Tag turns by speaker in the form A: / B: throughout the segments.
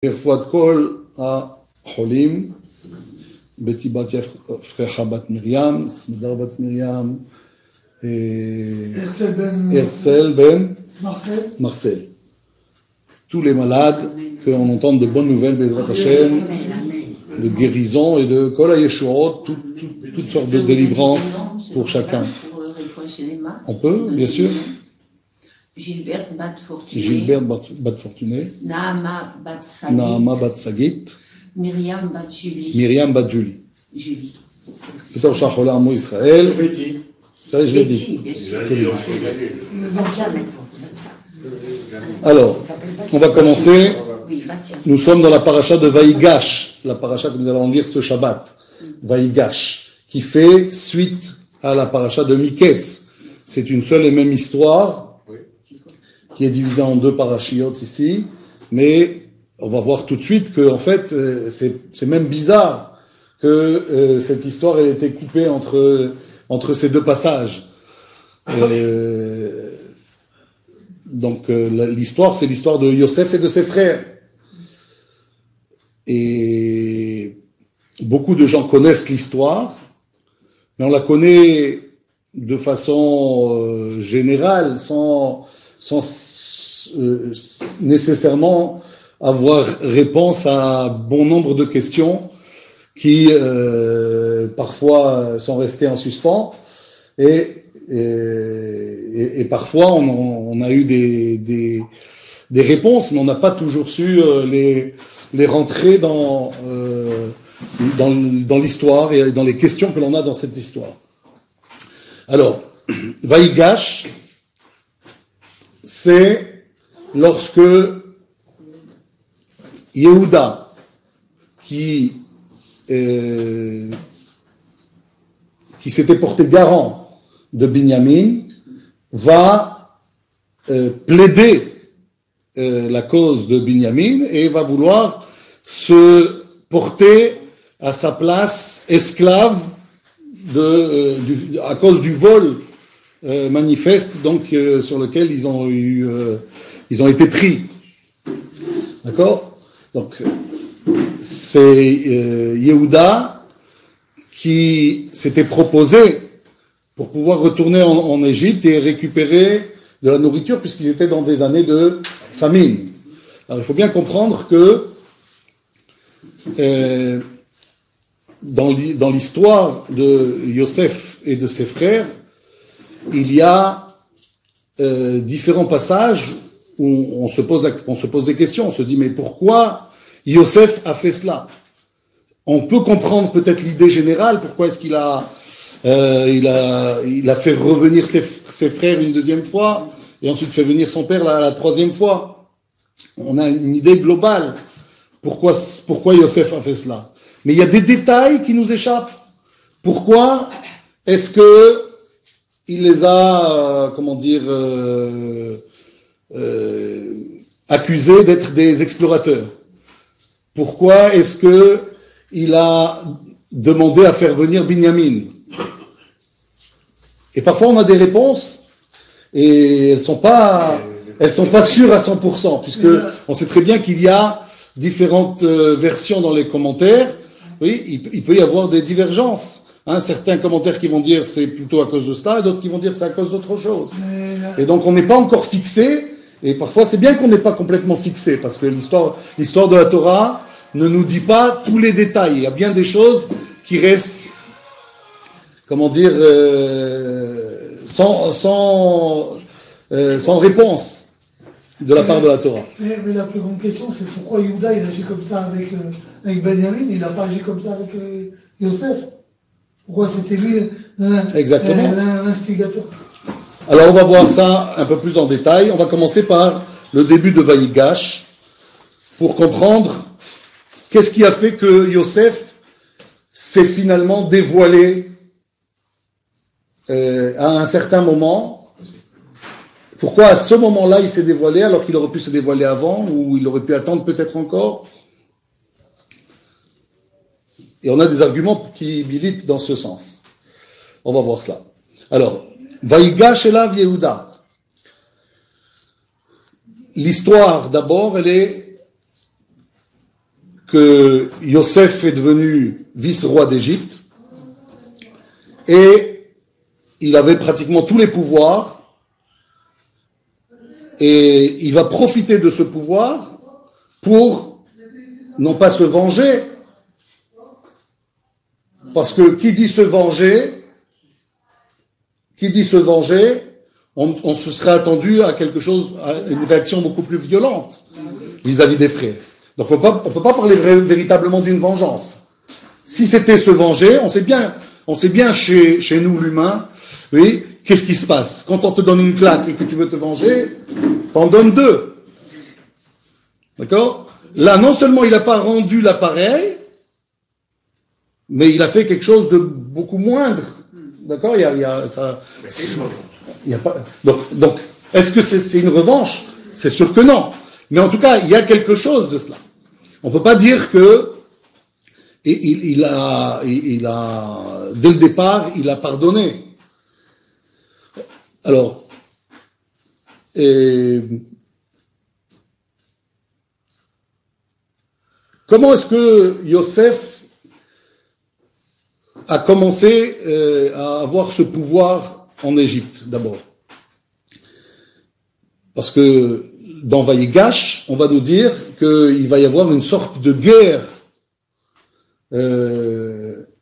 A: לרפואת כל החולים, בטיבת יפרחה בת מרים, סמדר בת מרים, הרצל בן מרסל. Tous les malades, qu'on entende de bonnes nouvelles, Bezrat Hashem, de guérison et de Kol HaYeshuot, toutes sortes de délivrances pour chacun. On peut, bien sûr.
B: Gilbert
A: Bat Fortuné,
B: Nahama Bat
A: Sagit,
B: Myriam Bat Julie.
A: Peut-être Shachola Amo Israël. Ça, je l'ai dit. Alors, on va commencer. Nous sommes dans la paracha de Vaïgash, la paracha que nous allons lire ce Shabbat. Vaïgash, qui fait suite à la paracha de Miketz. C'est une seule et même histoire qui est divisée en deux parachiotes ici, mais on va voir tout de suite que en fait c'est même bizarre que cette histoire ait été coupée entre ces deux passages. Donc l'histoire, c'est l'histoire de Yosef et de ses frères. Et beaucoup de gens connaissent l'histoire, mais on la connaît de façon générale, sans nécessairement avoir réponse à bon nombre de questions qui parfois sont restées en suspens et parfois on a eu des réponses, mais on n'a pas toujours su les rentrer dans l'histoire et dans les questions que l'on a dans cette histoire. Alors, Vaïgash, c'est lorsque Yehuda, qui s'était porté garant de Binyamin, va plaider la cause de Binyamin et va vouloir se porter à sa place esclave à cause du vol manifeste, donc sur lequel ils ont été pris. D'accord? Donc c'est Yehuda qui s'était proposé pour pouvoir retourner en Égypte et récupérer de la nourriture puisqu'ils étaient dans des années de famine. Alors il faut bien comprendre que dans l'histoire de Yosef et de ses frères, il y a différents passages où on se pose des questions. On se dit, mais pourquoi Yosef a fait cela? On peut comprendre peut-être l'idée générale. Pourquoi est-ce qu'il a fait revenir ses frères une deuxième fois et ensuite fait venir son père la troisième fois? On a une idée globale. Pourquoi Yosef a fait cela? Mais il y a des détails qui nous échappent. Pourquoi est-ce que il les a, accusés d'être des explorateurs? Pourquoi est-ce que il a demandé à faire venir Binyamin? Et parfois on a des réponses et elles sont pas sûres à 100%, puisque on sait très bien qu'il y a différentes versions dans les commentaires. Oui, il peut y avoir des divergences. Certains commentaires qui vont dire c'est plutôt à cause de cela, et d'autres qui vont dire c'est à cause d'autre chose. Et donc on n'est pas encore fixé, et parfois c'est bien qu'on n'est pas complètement fixé, parce que l'histoire de la Torah ne nous dit pas tous les détails. Il y a bien des choses qui restent, sans réponse de la part de la Torah.
C: Mais la plus grande question, c'est pourquoi Yehuda il agit comme ça avec Benjamin, il n'a pas agi comme ça avec Yosef? Pourquoi c'était lui l'instigateur?
A: Alors on va voir ça un peu plus en détail. On va commencer par le début de Vaïgash pour comprendre qu'est-ce qui a fait que Yosef s'est finalement dévoilé à un certain moment. Pourquoi à ce moment-là il s'est dévoilé alors qu'il aurait pu se dévoiler avant ou il aurait pu attendre peut-être encore? Et on a des arguments qui militent dans ce sens. On va voir cela. Alors, Vaïgash elav Yehuda. L'histoire, d'abord, elle est que Yosef est devenu vice-roi d'Égypte et il avait pratiquement tous les pouvoirs et il va profiter de ce pouvoir pour non pas se venger, parce que qui dit se venger, on se serait attendu à quelque chose, à une réaction beaucoup plus violente vis-à-vis des frères. Donc on peut pas parler véritablement d'une vengeance. Si c'était se venger, on sait bien chez nous l'humain, oui, qu'est-ce qui se passe? Quand on te donne une claque et que tu veux te venger, t'en donnes deux. D'accord? Là, non seulement il n'a pas rendu l'appareil, mais il a fait quelque chose de beaucoup moindre. D'accord? Il y a pas, donc, est-ce que c'est une revanche? C'est sûr que non. Mais en tout cas, il y a quelque chose de cela. On ne peut pas dire que il a, dès le départ, il a pardonné. Alors, comment est-ce que Yosef a commencé à avoir ce pouvoir en Égypte, d'abord? Parce que dans Vaïgash, on va nous dire qu'il va y avoir une sorte de guerre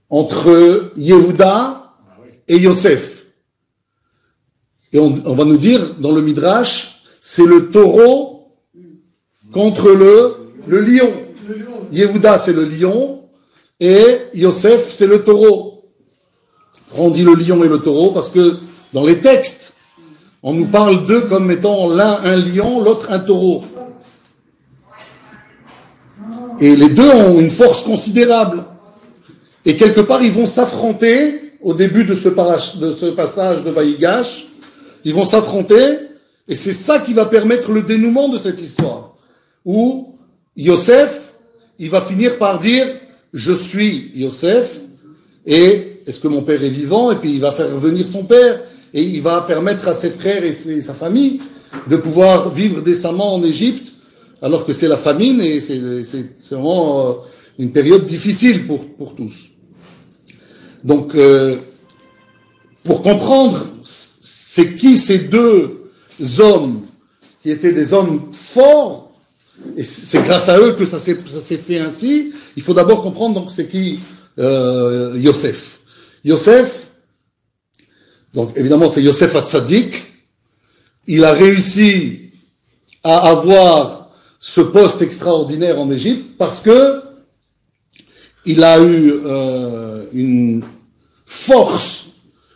A: entre Yehuda et Yosef. Et on va nous dire, dans le Midrash, c'est le taureau contre le lion. Yehuda, c'est le lion, et Yosef, c'est le taureau. On dit le lion et le taureau parce que dans les textes, on nous parle d'eux comme étant l'un un lion, l'autre un taureau. Et les deux ont une force considérable. Et quelque part, ils vont s'affronter au début de ce passage de Vaïgash. Ils vont s'affronter, et c'est ça qui va permettre le dénouement de cette histoire. Où Yosef, il va finir par dire « Je suis Yosef, et est-ce que mon père est vivant ?» Et puis il va faire revenir son père, et il va permettre à ses frères et sa famille de pouvoir vivre décemment en Égypte, alors que c'est la famine, et c'est vraiment une période difficile pour tous. Donc, pour comprendre c'est qui ces deux hommes qui étaient des hommes forts, et c'est grâce à eux que ça s'est fait ainsi, il faut d'abord comprendre donc c'est qui Yosef. Yosef, donc évidemment c'est Yosef Hatzadik, il a réussi à avoir ce poste extraordinaire en Égypte parce que il a eu une force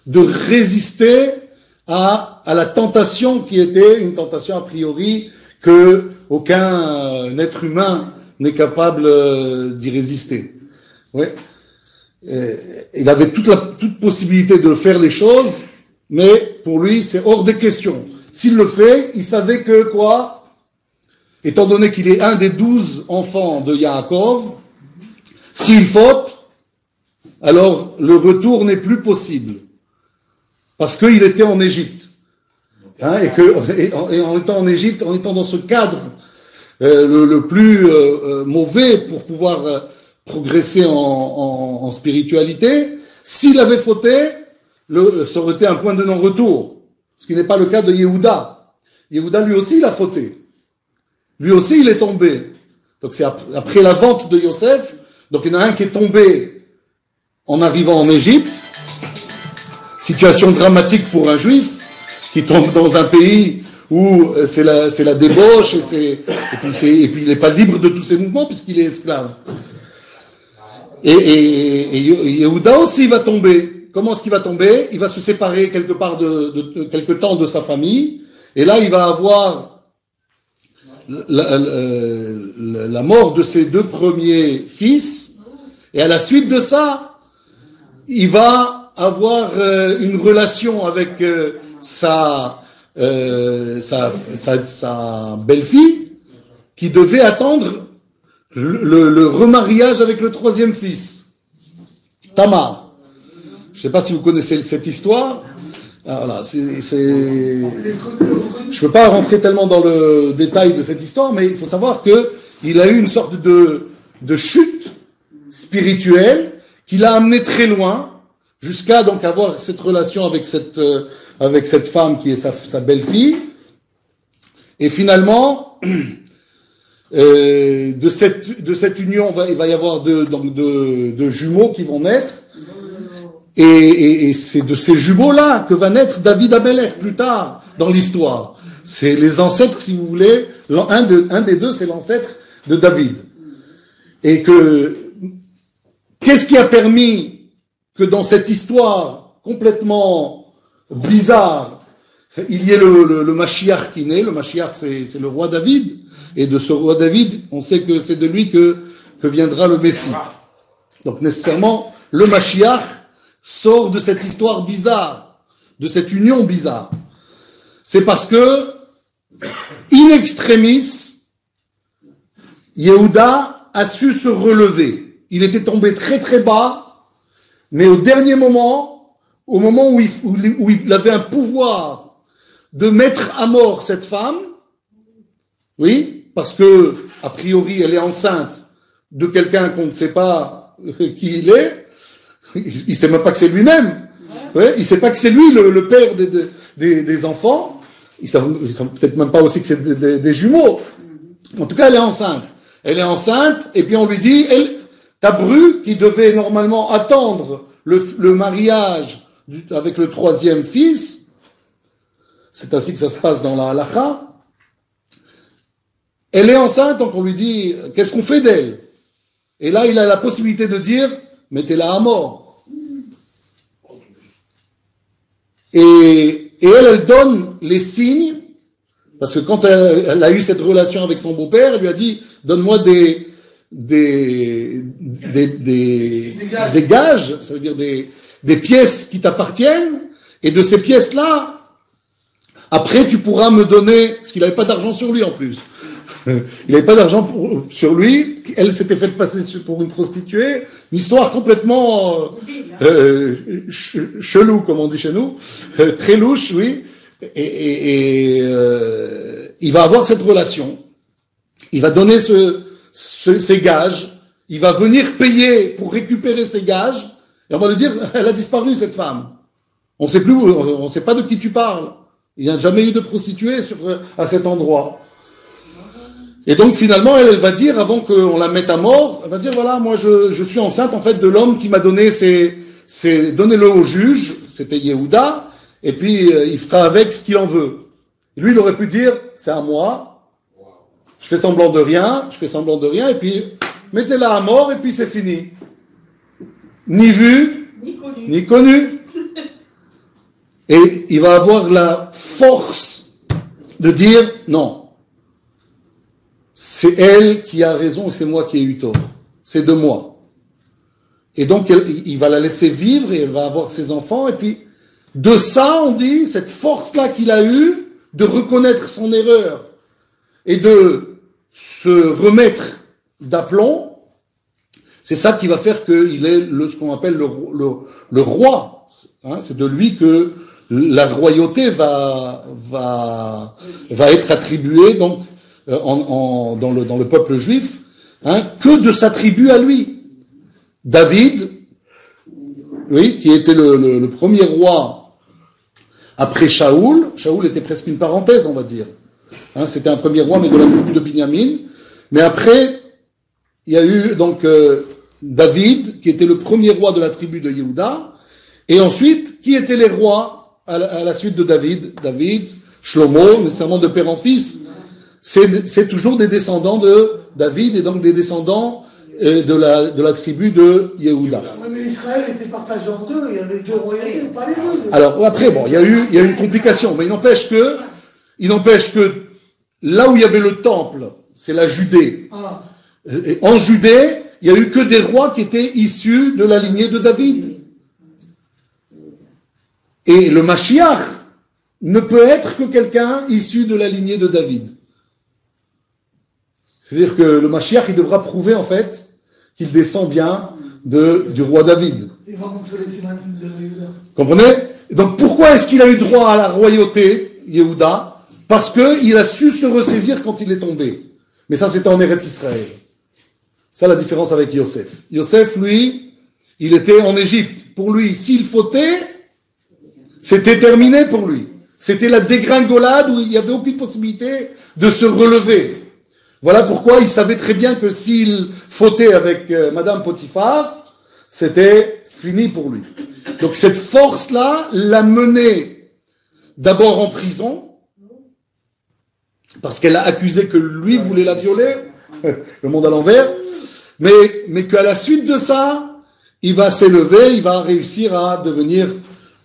A: de résister à la tentation qui était une tentation a priori que aucun être humain n'est capable d'y résister. Ouais. Il avait toute possibilité de faire les choses, mais pour lui c'est hors de question. S'il le fait, il savait que quoi? Étant donné qu'il est un des 12 enfants de Yaakov, s'il faute, alors le retour n'est plus possible. Parce qu'il était en Égypte. Hein, et en étant en Égypte, en étant dans ce cadre le plus mauvais pour pouvoir progresser en spiritualité, s'il avait fauté, ça aurait été un point de non-retour. Ce qui n'est pas le cas de Yehuda. Yehuda, lui aussi, il a fauté. Lui aussi, il est tombé. Donc c'est après la vente de Yosef, donc il y en a un qui est tombé en arrivant en Égypte. Situation dramatique pour un juif qui tombe dans un pays où c'est la débauche et puis il n'est pas libre de tous ses mouvements puisqu'il est esclave. Et Yehuda aussi va tomber. Comment est-ce qu'il va tomber? Il va se séparer quelque part de quelque temps de sa famille et là il va avoir la mort de ses deux premiers fils et à la suite de ça il va avoir une relation avec sa belle-fille qui devait attendre le remariage avec le troisième fils, Tamar. Je ne sais pas si vous connaissez cette histoire. Ah, voilà, je ne peux pas rentrer tellement dans le détail de cette histoire, mais il faut savoir que il a eu une sorte de de chute spirituelle qui l'a amené très loin, jusqu'à donc avoir cette relation avec cette femme qui est sa belle-fille. Et finalement, de cette union, il va y avoir deux jumeaux qui vont naître. Et c'est de ces jumeaux-là que va naître David Amelech plus tard dans l'histoire. C'est les ancêtres, si vous voulez, un des deux, c'est l'ancêtre de David. Et qu'est-ce qui a permis que dans cette histoire complètement bizarre, il y ait le Mashiach qui naît. Le Mashiach, c'est le roi David. Et de ce roi David, on sait que c'est de lui que viendra le Messie. Donc nécessairement, le Mashiach sort de cette histoire bizarre, de cette union bizarre. C'est parce que, in extremis, Yehuda a su se relever. Il était tombé très très bas, mais au dernier moment, au moment où il avait un pouvoir de mettre à mort cette femme, oui, parce que, a priori, elle est enceinte de quelqu'un qu'on ne sait pas qui il est, il sait même pas que c'est lui-même. Ouais, il sait pas que c'est lui le père des enfants. Ils savent peut-être même pas aussi que c'est des jumeaux. En tout cas, elle est enceinte. Elle est enceinte, et puis on lui dit, ta bru, qui devait normalement attendre le mariage avec le troisième fils, c'est ainsi que ça se passe dans la halakha, elle est enceinte, donc on lui dit, qu'est-ce qu'on fait d'elle? Et là, il a la possibilité de dire, mettez-la à mort. Et elle donne les signes, parce que quand elle a eu cette relation avec son beau-père, elle lui a dit, donne-moi des gages, ça veut dire des pièces qui t'appartiennent, et de ces pièces-là, après tu pourras me donner, parce qu'il n'avait pas d'argent sur lui en plus. Il n'avait pas d'argent sur lui, elle s'était faite passer pour une prostituée, une histoire complètement chelou, comme on dit chez nous, très louche, oui, et il va avoir cette relation, il va donner ces gages, il va venir payer pour récupérer ces gages, et on va lui dire, elle a disparu cette femme, on sait pas de qui tu parles, il n'y a jamais eu de prostituée à cet endroit. Et donc finalement, elle va dire, avant qu'on la mette à mort, elle va dire, voilà, moi je suis enceinte en fait de l'homme qui m'a donné donnez-le au juge, c'était Yehuda, et puis il fera avec ce qu'il en veut. Et lui, il aurait pu dire, c'est à moi, je fais semblant de rien, et puis mettez-la à mort, et puis c'est fini. Ni vu, ni connu. Et il va avoir la force de dire, non. C'est elle qui a raison et c'est moi qui ai eu tort. C'est de moi. Et donc, il va la laisser vivre et elle va avoir ses enfants. Et puis, de ça, on dit, cette force-là qu'il a eue, de reconnaître son erreur et de se remettre d'aplomb, c'est ça qui va faire qu'il est ce qu'on appelle le roi. Hein, c'est de lui que la royauté va être attribuée, donc, dans le peuple juif, hein, que de s'attribuer à lui. David, oui, qui était le premier roi après Shaoul. Shaoul était presque une parenthèse, on va dire. Hein, c'était un premier roi, mais de la tribu de Binyamin. Mais après, il y a eu donc David, qui était le premier roi de la tribu de Yehuda. Et ensuite, qui étaient les rois à la suite de David? David, Shlomo, nécessairement de père en fils. C'est toujours des descendants de David et donc des descendants de la tribu de Yehuda.
C: Oui, mais Israël était partagé en deux, il y avait deux royautés, pas les deux.
A: Alors après, bon, il y a eu une complication, mais il n'empêche que là où il y avait le temple, c'est la Judée. Ah. Et en Judée, il n'y a eu que des rois qui étaient issus de la lignée de David. Et le Mashiach ne peut être que quelqu'un issu de la lignée de David. C'est-à-dire que le Mashiach, il devra prouver, en fait, qu'il descend bien du roi David.
C: Il va montrer les signes de Yehuda.
A: Comprenez? Donc, pourquoi est-ce qu'il a eu droit à la royauté, Yehuda? Parce qu'il a su se ressaisir quand il est tombé. Mais ça, c'était en Eretz Israël. Ça, la différence avec Yosef. Yosef, lui, il était en Égypte. Pour lui, s'il fautait, c'était terminé pour lui. C'était la dégringolade où il n'y avait aucune possibilité de se relever. Voilà pourquoi il savait très bien que s'il fautait avec Madame Potiphar, c'était fini pour lui. Donc cette force-là l'a mené d'abord en prison, parce qu'elle a accusé que lui voulait la violer, le monde à l'envers, mais qu'à la suite de ça, il va s'élever, il va réussir à devenir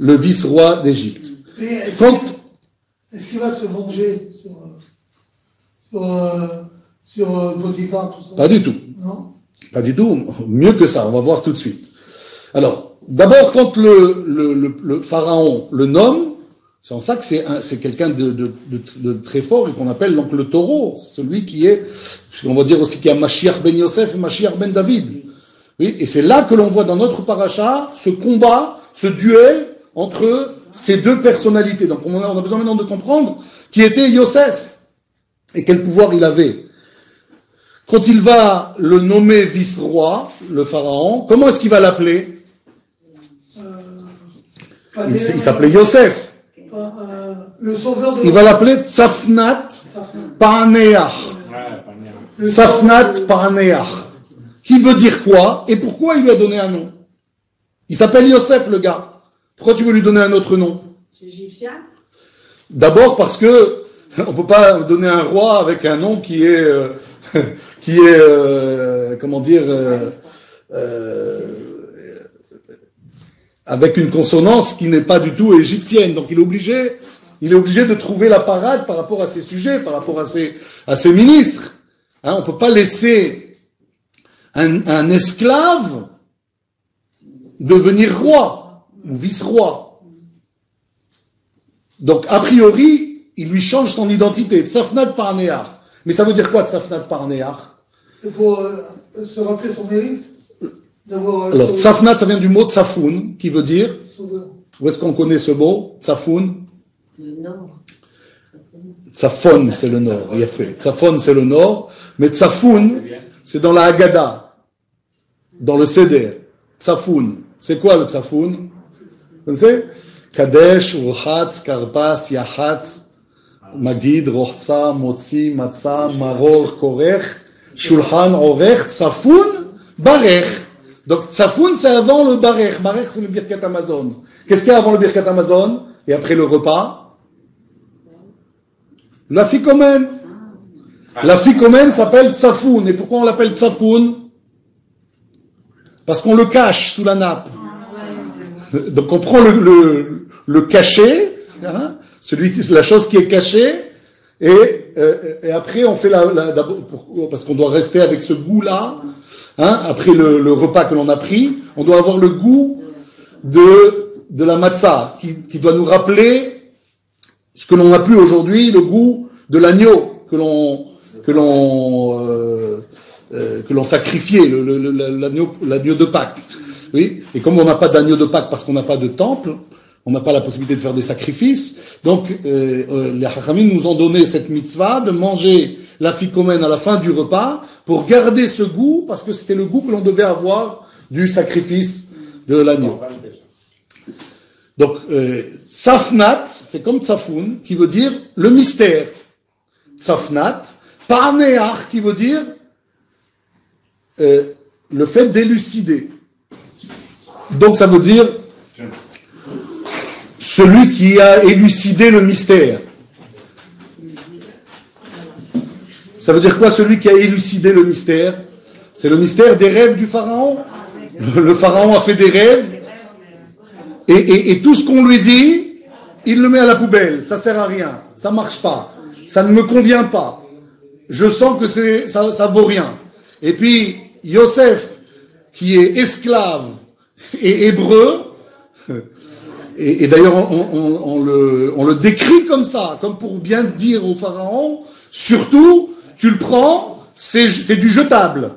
A: le vice-roi d'Égypte.
C: Est-ce qu'il va se venger sur Potiphar, tout ça?
A: Pas du tout.
C: Non?
A: Pas du tout. Mieux que ça, on va voir tout de suite. Alors, d'abord, quand le pharaon le nomme, c'est en ça que c'est quelqu'un de très fort et qu'on appelle donc le taureau, celui qui est, on va dire aussi qu'il y a Mashiach ben Yosef et Mashiach ben David. Oui, et c'est là que l'on voit dans notre paracha ce combat, ce duel entre ces deux personnalités. Donc on a besoin maintenant de comprendre qui était Yosef et quel pouvoir il avait. Quand il va le nommer vice-roi, le pharaon, comment est-ce qu'il va l'appeler? Il s'appelait Yosef.
C: Le sauveur de...
A: Il va l'appeler Tsafnat Pa'aneach. Tsafnat Pa'aneach. Qui veut dire quoi? Et pourquoi il lui a donné un nom? Il s'appelle Yosef, le gars. Pourquoi tu veux lui donner un autre nom?
B: C'est égyptien?
A: D'abord parce que on peut pas donner un roi avec un nom qui est comment dire avec une consonance qui n'est pas du tout égyptienne. Donc il est obligé de trouver la parade par rapport à ses sujets, par rapport à ses ministres. Hein, on peut pas laisser un esclave devenir roi ou vice-roi. Donc, a priori, il lui change son identité. Tsafnat Parneach. Mais ça veut dire quoi, Tsafnat Parneach?
C: C'est pour se rappeler son mérite d'avoir...
A: Alors, Tsafnat, ça vient du mot Tsafoun, qui veut dire...
C: Sauveur.
A: Où est-ce qu'on connaît ce mot? Tsafoun?
B: Le nord.
A: Tsafon, c'est le nord. Il a fait. Tsafon, c'est le nord. Mais Tsafoun, c'est dans la Haggadah. Dans le Seder. Tsafoun. C'est quoi le Tsafoun? Vous savez? Kadesh, Urchatz, Karpas, Yachatz, Magid, Rochza, Motzi, Matza, Maror, Korech, Shulchan, Orech, Tsafoun, Barech. Donc Tsafoun, c'est avant le Barech. Barech, c'est le Birkat Amazon. Qu'est-ce qu'il y a avant le Birkat Amazon? Et après le repas? La Ficomène. La Ficomène s'appelle Tsafoun. Et pourquoi on l'appelle Tsafoun? Parce qu'on le cache sous la nappe. Donc on prend le cachet, hein, la chose qui est cachée, et après on fait parce qu'on doit rester avec ce goût-là, hein, après le repas que l'on a pris, on doit avoir le goût de la matzah, qui doit nous rappeler ce que l'on n'a plus aujourd'hui, le goût de l'agneau que l'on sacrifiait, l'agneau de Pâques. Oui, et comme on n'a pas d'agneau de Pâques parce qu'on n'a pas de temple, on n'a pas la possibilité de faire des sacrifices, donc les Chachamim nous ont donné cette mitzvah de manger la ficomène à la fin du repas pour garder ce goût, parce que c'était le goût que l'on devait avoir du sacrifice de l'agneau. Donc, Tsafnat, c'est comme Tsafoun, qui veut dire le mystère. Tsafnat, Parneach, qui veut dire le fait d'élucider. Donc ça veut dire celui qui a élucidé le mystère. Ça veut dire quoi, celui qui a élucidé le mystère? C'est le mystère des rêves du pharaon. Le pharaon a fait des rêves et tout ce qu'on lui dit, il le met à la poubelle. Ça sert à rien, ça marche pas, ça ne me convient pas. Je sens que ça vaut rien. Et puis Yosef, qui est esclave et hébreu, et d'ailleurs on le décrit comme ça, comme pour bien dire au pharaon, surtout, tu le prends, c'est du jetable.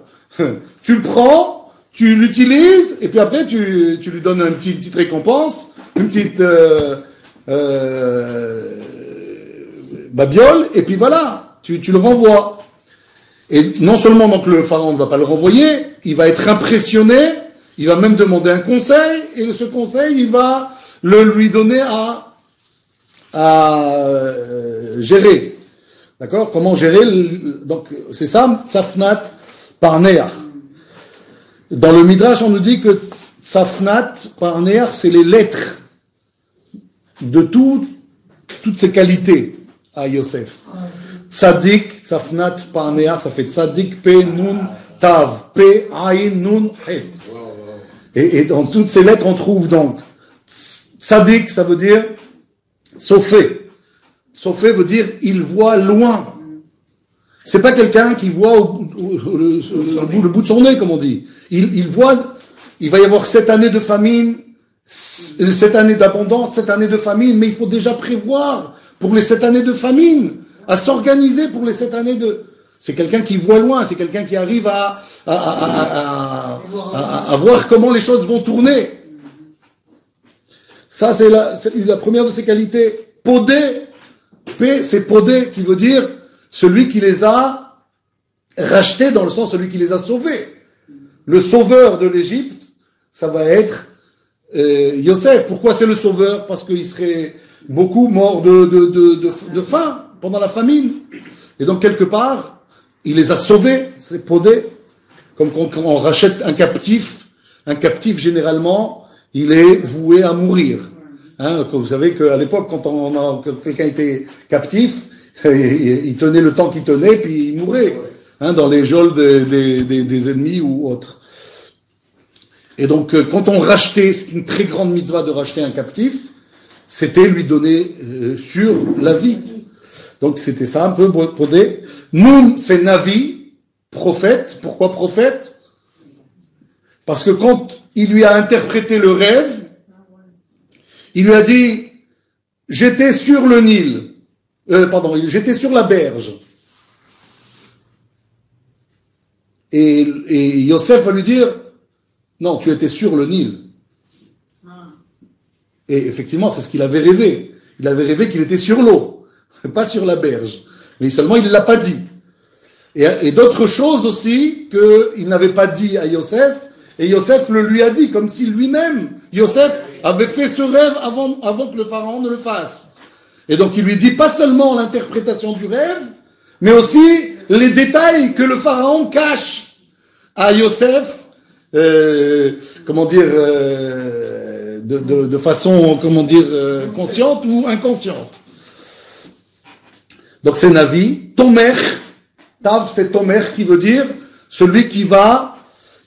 A: Tu le prends, tu l'utilises, et puis après tu lui donnes une petite récompense, une petite babiole, et puis voilà, tu le renvoies. Et non seulement donc le pharaon ne va pas le renvoyer, il va être impressionné, il va même demander un conseil, et ce conseil, il va le lui donner à gérer. D'accord? Comment gérer donc c'est ça, Tzafnat Parneach. Dans le Midrash, on nous dit que Tzafnat Parneach, c'est les lettres de toutes ses qualités à Yosef. Tzadik, Tzafnat Parneach, ça fait Tzadik P Nun Tav, P Aïn Nun Het. Et dans toutes ces lettres, on trouve donc Tzadik, ça veut dire Sofé. Sofé veut dire il voit loin. C'est pas quelqu'un qui voit le bout de son nez, comme on dit. Il voit, il va y avoir 7 années de famine, 7 années d'abondance, 7 années de famine, mais il faut déjà prévoir pour les 7 années de famine, à s'organiser pour les 7 années de... C'est quelqu'un qui voit loin, c'est quelqu'un qui arrive à voir comment les choses vont tourner. Ça, c'est la première de ses qualités. Podé, P, c'est Podé, qui veut dire celui qui les a rachetés, dans le sens celui qui les a sauvés. Le sauveur de l'Égypte, ça va être Yosef. Pourquoi c'est le sauveur? Parce qu'il serait beaucoup mort de faim pendant la famine. Et donc, quelque part, il les a sauvés, c'est Podé. Comme quand on rachète un captif généralement, il est voué à mourir. Hein, vous savez qu'à l'époque, quand quelqu'un était captif, il tenait le temps qu'il tenait, puis il mourait, hein, dans les geôles des ennemis ou autres. Et donc, quand on rachetait, c'est une très grande mitzvah de racheter un captif, c'était lui donner sur la vie. Donc, c'était ça un peu Podé. Nun, c'est Navi, prophète. Pourquoi prophète? Parce que quand il lui a interprété le rêve, il lui a dit, j'étais sur le Nil, j'étais sur la berge. Et Yosef va lui dire, non, tu étais sur le Nil. Et effectivement, c'est ce qu'il avait rêvé. Il avait rêvé qu'il était sur l'eau, pas sur la berge. Mais seulement, il ne l'a pas dit. Et d'autres choses aussi qu'il n'avait pas dit à Yosef, et Yosef le lui a dit, comme si lui-même, Yosef, avait fait ce rêve avant que le pharaon ne le fasse. Et donc il lui dit pas seulement l'interprétation du rêve, mais aussi les détails que le pharaon cache à Yosef, de façon, consciente ou inconsciente. Donc c'est Navi, Tomer, Tav c'est Tomer qui veut dire celui qui va,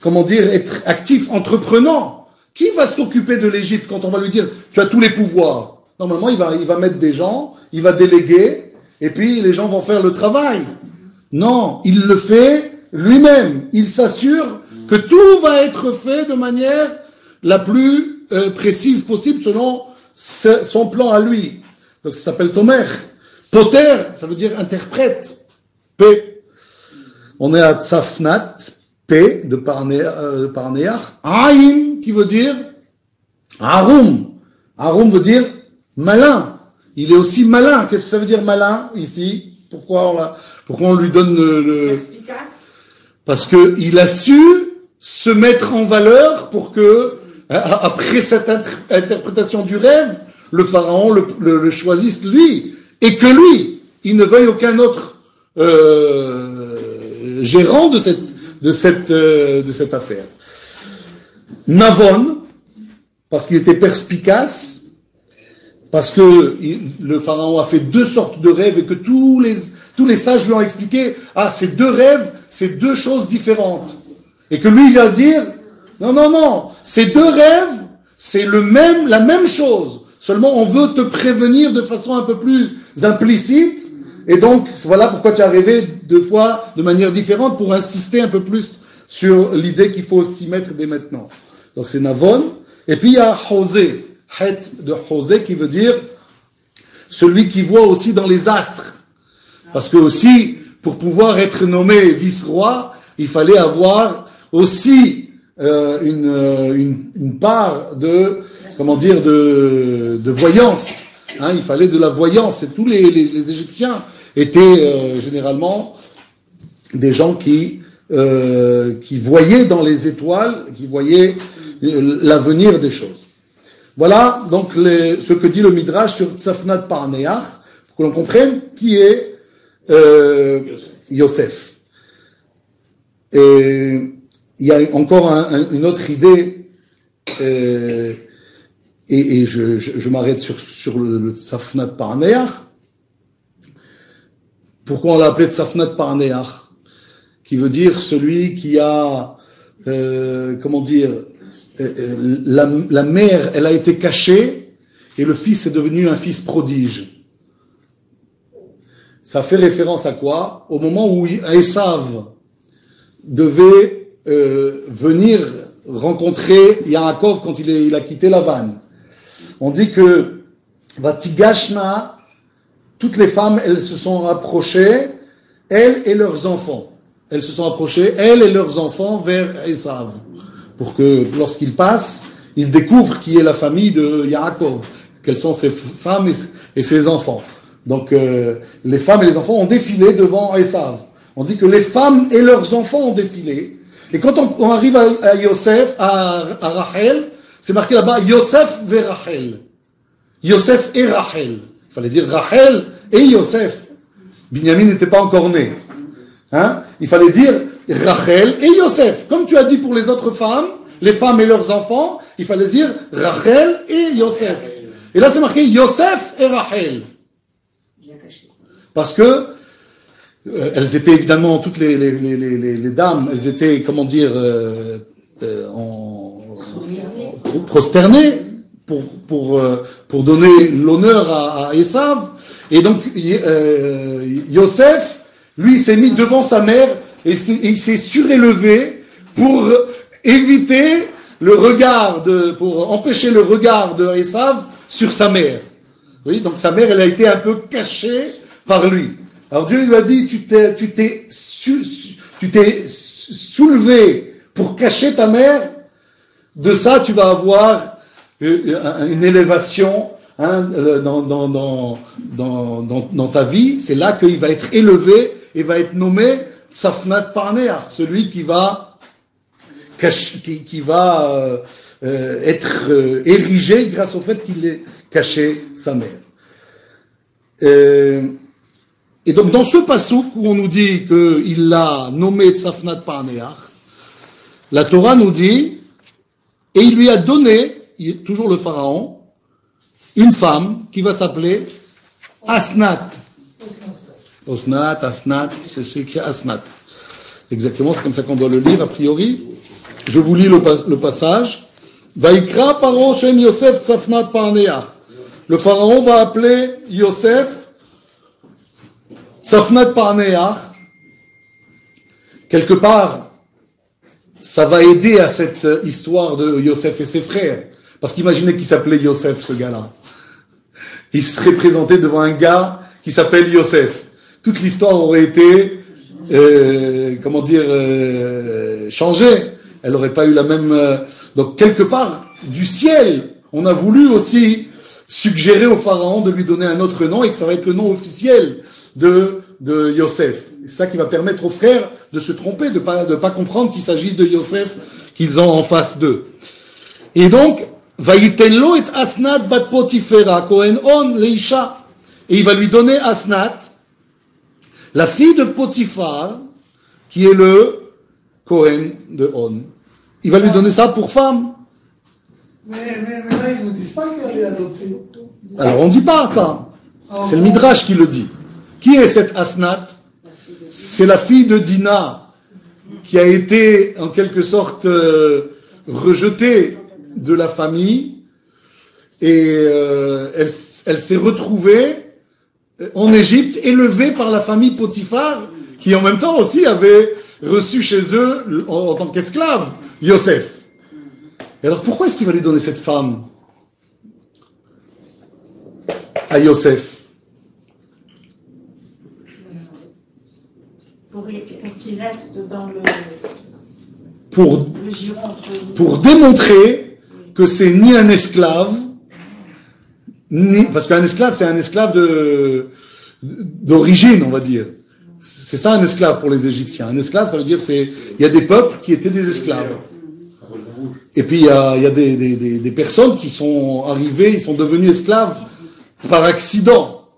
A: être actif, entreprenant. Qui va s'occuper de l'Égypte quand on va lui dire tu as tous les pouvoirs? Normalement, il va mettre des gens, il va déléguer, et puis les gens vont faire le travail. Non, il le fait lui-même. Il s'assure que tout va être fait de manière la plus précise possible selon son plan à lui. Donc ça s'appelle Tomer. Poter, ça veut dire interprète. P. On est à Tzafnat, P de Parneach. Aïn, qui veut dire Arum. Arum veut dire malin. Il est aussi malin. Qu'est-ce que ça veut dire malin ici? Pourquoi on lui donne le... Parce que il a su se mettre en valeur pour que, après cette interprétation du rêve, le pharaon le choisisse lui, et que lui, il ne veuille aucun autre gérant de cette affaire. Navon, parce qu'il était perspicace, parce que le pharaon a fait 2 sortes de rêves et que tous les sages lui ont expliqué, ces 2 rêves, c'est 2 choses différentes. Et que lui, il va dire, non, ces 2 rêves, c'est la même chose. Seulement, on veut te prévenir de façon un peu plus implicite. Et donc, voilà pourquoi tu as rêvé 2 fois de manière différente, pour insister un peu plus sur l'idée qu'il faut s'y mettre dès maintenant. Donc c'est Navon. Et puis il y a Hosé. Het de Hosé qui veut dire celui qui voit aussi dans les astres. Parce que aussi, pour pouvoir être nommé vice-roi, il fallait avoir aussi une part de voyance. Hein, il fallait de la voyance. Et tous les Égyptiens étaient généralement des gens qui voyaient dans les étoiles, qui voyaient l'avenir des choses. Voilà donc ce que dit le Midrash sur Tzafnat Parneach, pour que l'on comprenne qui est Yosef. Et il y a encore une autre idée, et je m'arrête sur le Tzafnat Parneach. Pourquoi on l'a appelé Tzafnat Parneach, qui veut dire celui qui a, la mère, elle a été cachée, et le fils est devenu un fils prodige. Ça fait référence à quoi? Au moment où Esav devait venir rencontrer Yaakov quand il a quitté Lavan. On dit que Vatigashna, toutes les femmes, elles se sont rapprochées, elles et leurs enfants. Elles se sont approchées, elles et leurs enfants, vers Esav. Pour que, lorsqu'ils passent, ils découvrent qui est la famille de Yaakov, quelles sont ses femmes et ses enfants. Donc, les femmes et les enfants ont défilé devant Esav. On dit que les femmes et leurs enfants ont défilé. Et quand on arrive à Yosef, à Rachel, c'est marqué là-bas, Yosef ve Rachel. Yosef et Rachel. Il fallait dire Rachel et Yosef. Binyamin n'était pas encore né. Hein? Il fallait dire Rachel et Yosef. Comme tu as dit pour les autres femmes, les femmes et leurs enfants, il fallait dire Rachel et Yosef. Et là c'est marqué Yosef et Rachel. Parce que elles étaient évidemment, toutes les dames, elles étaient, prosternées pour donner l'honneur à Esav. Et donc, Yosef, lui, s'est mis devant sa mère et il s'est surélevé pour éviter le regard pour empêcher le regard de Esav sur sa mère. Oui, donc sa mère, elle a été un peu cachée par lui. Alors Dieu lui a dit, tu t'es soulevé pour cacher ta mère, de ça tu vas avoir une élévation dans ta vie, c'est là qu'il va être élevé et va être nommé Tzafnat Parneach, celui qui va être érigé grâce au fait qu'il ait caché sa mère. Et donc dans ce passouk où on nous dit qu'il l'a nommé Tzafnat Parneach, la Torah nous dit, et il lui a donné, toujours le pharaon, une femme qui va s'appeler Asnat. Asnat, c'est écrit Asnat. Exactement, c'est comme ça qu'on doit le lire a priori. Je vous lis le passage. Vaikra paro shem Yosef Tzafnat Parneach. Le pharaon va appeler Yosef Tzafnat Parneach. Quelque part, ça va aider à cette histoire de Yosef et ses frères. Parce qu'imaginez qu'il s'appelait Yosef, ce gars-là. Il serait présenté devant un gars qui s'appelle Yosef. Toute l'histoire aurait été, changée. Elle n'aurait pas eu la même... Donc, quelque part, du ciel, on a voulu aussi suggérer au pharaon de lui donner un autre nom et que ça va être le nom officiel de Yosef. C'est ça qui va permettre aux frères de se tromper, de pas comprendre qu'il s'agit de Yosef qu'ils ont en face d'eux. Et donc, Vaïtenlo et Asnat bat Potifera, Kohen On Leisha. Et il va lui donner Asnat, la fille de Potiphar, qui est le Kohen de On. Il va lui donner ça pour femme.
C: Mais là, ils ne nous disent pas qu'elle est adoptée.
A: Alors on ne dit pas ça. C'est le Midrash qui le dit. Qui est cette Asnat? C'est la fille de Dina, qui a été en quelque sorte rejetée de la famille, et elle s'est retrouvée en Égypte, élevée par la famille Potiphar, qui en même temps aussi avait reçu chez eux, en tant qu'esclave, Yosef. Et alors pourquoi est-ce qu'il va lui donner cette femme à Yosef?
B: Pour qu'il reste dans le giron entre nous.
A: Pour démontrer que c'est ni un esclave, parce qu'un esclave, c'est un esclave d'origine, on va dire. C'est ça un esclave pour les Égyptiens. Un esclave, ça veut dire il y a des peuples qui étaient des esclaves. Et puis il y a des personnes qui sont arrivées, ils sont devenus esclaves par accident.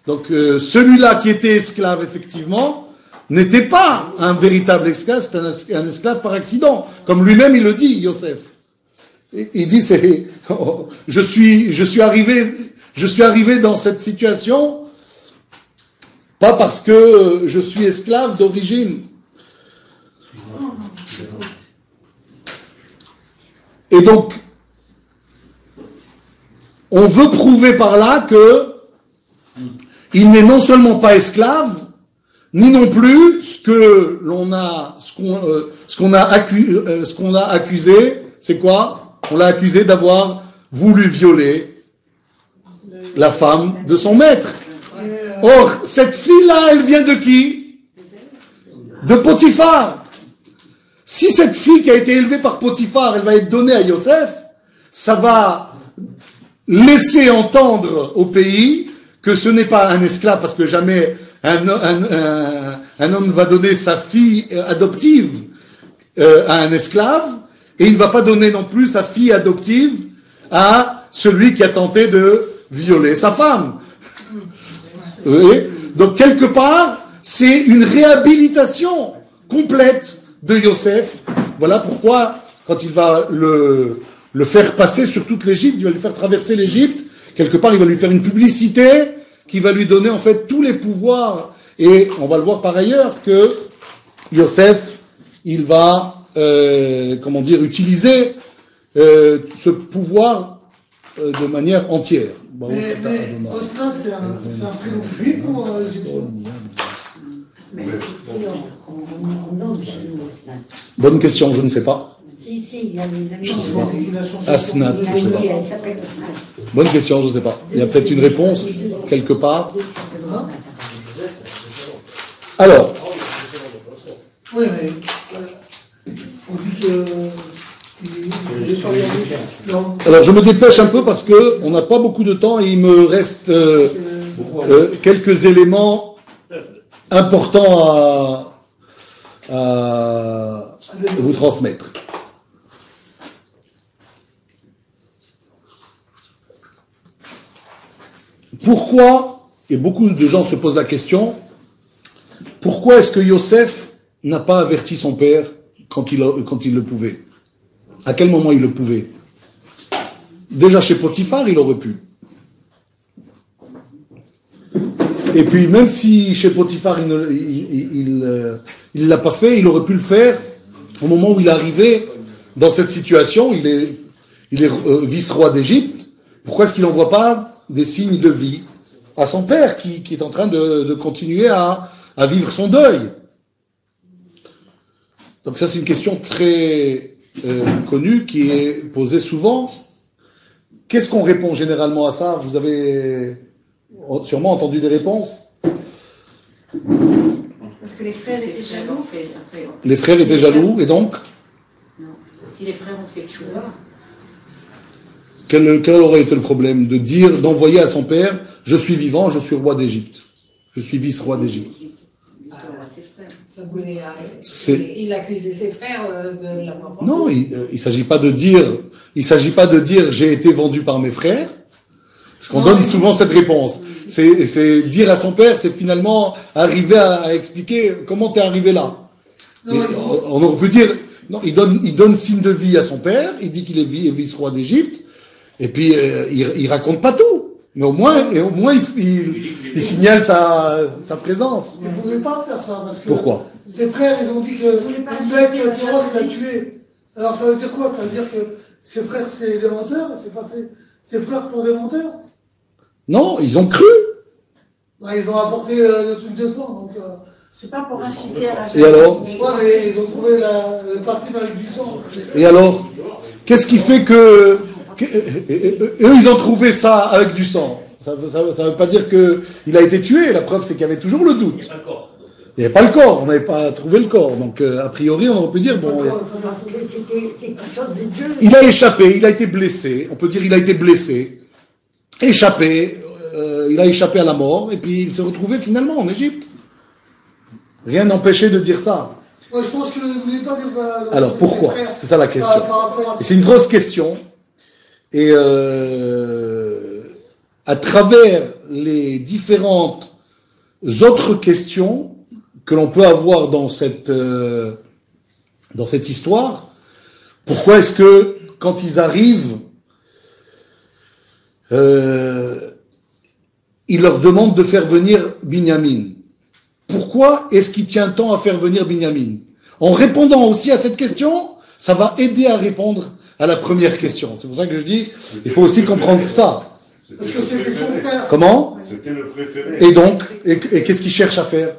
A: Donc celui-là qui était esclave effectivement n'était pas un véritable esclave, c'était un esclave par accident, comme lui-même il le dit, Yosef. Il dit je suis arrivé dans cette situation pas parce que je suis esclave d'origine. Et donc, on veut prouver par là que il n'est non seulement pas esclave, ni non plus ce qu'on a accusé, c'est quoi? On l'a accusé d'avoir voulu violer la femme de son maître. Or, cette fille-là, elle vient de qui? De Potiphar. Si cette fille qui a été élevée par Potiphar, elle va être donnée à Yosef, ça va laisser entendre au pays que ce n'est pas un esclave, parce que jamais un homme va donner sa fille adoptive à un esclave, et il ne va pas donner non plus sa fille adoptive à celui qui a tenté de violer sa femme. Vous voyez? Donc quelque part, c'est une réhabilitation complète de Yosef. Voilà pourquoi, quand il va le faire passer sur toute l'Égypte, il va lui faire traverser l'Égypte, quelque part il va lui faire une publicité qui va lui donner en fait tous les pouvoirs. Et on va le voir par ailleurs que Yosef, il va utiliser ce pouvoir de manière entière.
C: Mais Osnat, c'est un prénom juif ou égyptien?
A: Bonne question, je ne sais pas.
B: Si, il y a les
C: Je sais pas. Il a changé.
A: Asnat, je ne sais pas.
B: elle s'appelle Asnat.
A: Bonne question, je ne sais pas. Il y a peut-être une réponse quelque part. Alors,
C: Oui, mais on dit que.
A: alors je me dépêche un peu parce que on n'a pas beaucoup de temps et il me reste quelques éléments importants à vous transmettre. Pourquoi, et beaucoup de gens se posent la question, pourquoi est-ce que Yosef n'a pas averti son père quand il le pouvait? À quel moment il le pouvait? Déjà chez Potiphar, il aurait pu. Et puis même si chez Potiphar il l'a pas fait, il aurait pu le faire au moment où il est arrivé dans cette situation. Il est vice-roi d'Égypte. Pourquoi est-ce qu'il n'envoie pas des signes de vie à son père qui est en train de continuer à vivre son deuil? Donc ça c'est une question très connue qui est posée souvent. Qu'est-ce qu'on répond généralement à ça? Vous avez sûrement entendu des réponses.
B: Parce que les frères étaient jaloux.
A: Les frères étaient jaloux, et donc
D: Non. Si les frères ont fait tchouva.
A: quel aurait été le problème d'envoyer à son père, je suis vivant, je suis roi d'Égypte, je suis vice-roi d'Égypte?
E: Ça voulait arrêter. Il accusait ses frères de l'avoir vendu.
A: Non, il s'agit pas de dire j'ai été vendu par mes frères, parce qu'on donne souvent cette réponse. C'est dire à son père, c'est finalement arriver à expliquer comment t'es arrivé là. On aurait pu dire, non, il donne signe de vie à son père, il dit qu'il est vice-roi d'Égypte, et puis il raconte pas tout. Mais au moins il signale sa présence.
C: Il ne pouvait pas faire ça parce que
A: Pourquoi?
C: ses frères, ils ont dit que le mec Pharaon l'a tué. Alors ça veut dire quoi? Ça veut dire que ses frères, c'est des menteurs? C'est pas ses frères pour des menteurs?
A: Non, ils ont cru.
C: Bah, ils ont apporté le truc de sang. Donc,
B: C'est pas pour inciter à la
A: Et alors?
C: ouais, mais ils ont trouvé le passif avec du sang.
A: Et alors? Qu'est-ce qui fait que eux, ils ont trouvé ça avec du sang? Ça veut pas dire qu'il a été tué. La preuve, c'est qu'il y avait toujours le doute. Il n'y avait pas le corps. On n'avait pas trouvé le corps. Donc, a priori, on aurait pu dire, bon,
B: C'est quelque chose de Dieu.
A: il a échappé, il a été blessé. On peut dire il a été blessé, échappé, il a échappé à la mort, et puis il s'est retrouvé finalement en Égypte. Rien n'empêchait de dire ça.
C: Moi, je pense que vous ne voulez pas dire.
A: Alors pourquoi? C'est ça la question. Et c'est une grosse question. Et à travers les différentes autres questions que l'on peut avoir dans cette histoire, pourquoi est-ce que quand ils arrivent, il leur demande de faire venir Binyamin? Pourquoi est-ce qu'il tient tant à faire venir Binyamin? En répondant aussi à cette question, ça va aider à répondre à la première question. C'est pour ça que je dis, il faut aussi comprendre ça.
C: Parce que c'était son frère.
A: Comment?
F: C'était le préféré.
A: Et donc, et qu'est-ce qu'il cherche à faire?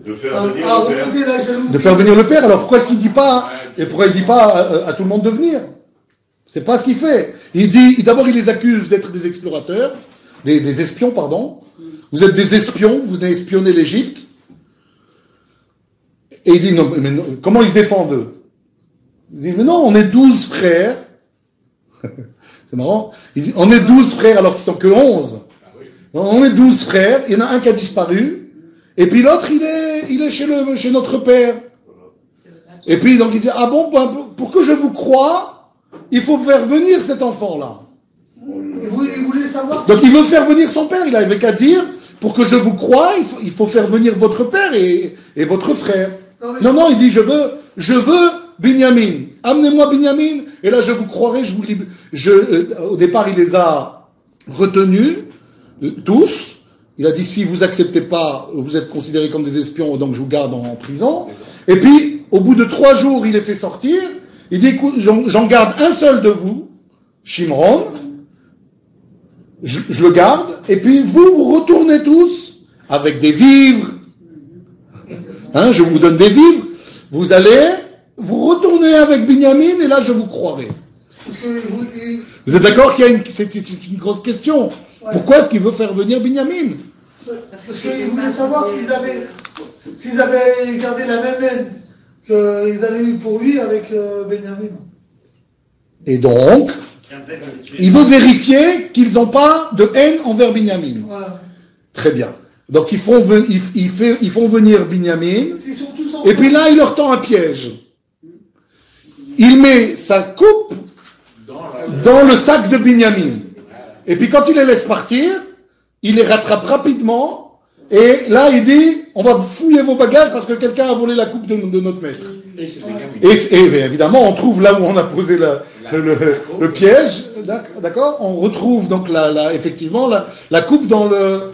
F: De faire venir le père.
C: La jalousie.
A: De faire venir le père. Alors pourquoi est-ce qu'il dit pas, et pourquoi il dit pas à tout le monde de venir? C'est pas ce qu'il fait. Il dit, d'abord il les accuse d'être des explorateurs, des espions, pardon. Vous êtes des espions, vous venez espionner l'Égypte. Et il dit, non, mais non, comment ils se défendent eux? Il dit, mais non, on est 12 frères. C'est marrant. Il dit, on est 12 frères alors qu'ils sont que 11. On est 12 frères, il y en a un qui a disparu, et puis l'autre, il est chez notre père. Et puis, donc, il dit, ah bon, pour que je vous croie, il faut faire venir cet enfant-là.
C: Il voulait savoir.
A: Donc, il veut faire venir son père, il avait qu'à dire, pour que je vous croie, il faut faire venir votre père et votre frère. Non, il dit, je veux Binyamin. Amenez-moi Binyamin, et là, je vous croirai, je vous libère. Au départ, il les a retenus, tous. Il a dit, si vous acceptez pas, vous êtes considérés comme des espions, donc je vous garde en prison. Et puis, au bout de 3 jours, il les fait sortir. Il dit, écoute, j'en garde un seul de vous, Shimron. Je le garde. Et puis, vous retournez tous avec des vivres. Hein, je vous donne des vivres. Vous allez, vous retournez avec Binyamin, et là, je vous croirai. Vous êtes d'accord qu'il y a c'est une grosse question. Ouais. Pourquoi est-ce qu'il veut faire venir Binyamin?
C: Parce qu'il voulait savoir s'ils avaient gardé la même haine qu'ils avaient eu pour lui avec Binyamin. Et
A: donc, il veut vérifier qu'ils n'ont pas de haine envers Binyamin. Voilà. Très bien. Donc ils font venir Binyamin. Et puis là, il leur tend un piège. Il met sa coupe dans le sac de Binyamin. Et puis quand il les laisse partir, il les rattrape rapidement. Et là, il dit, on va fouiller vos bagages parce que quelqu'un a volé la coupe de notre maître. Et évidemment, on trouve là où on a posé le piège. D'accord? On retrouve donc effectivement la coupe dans le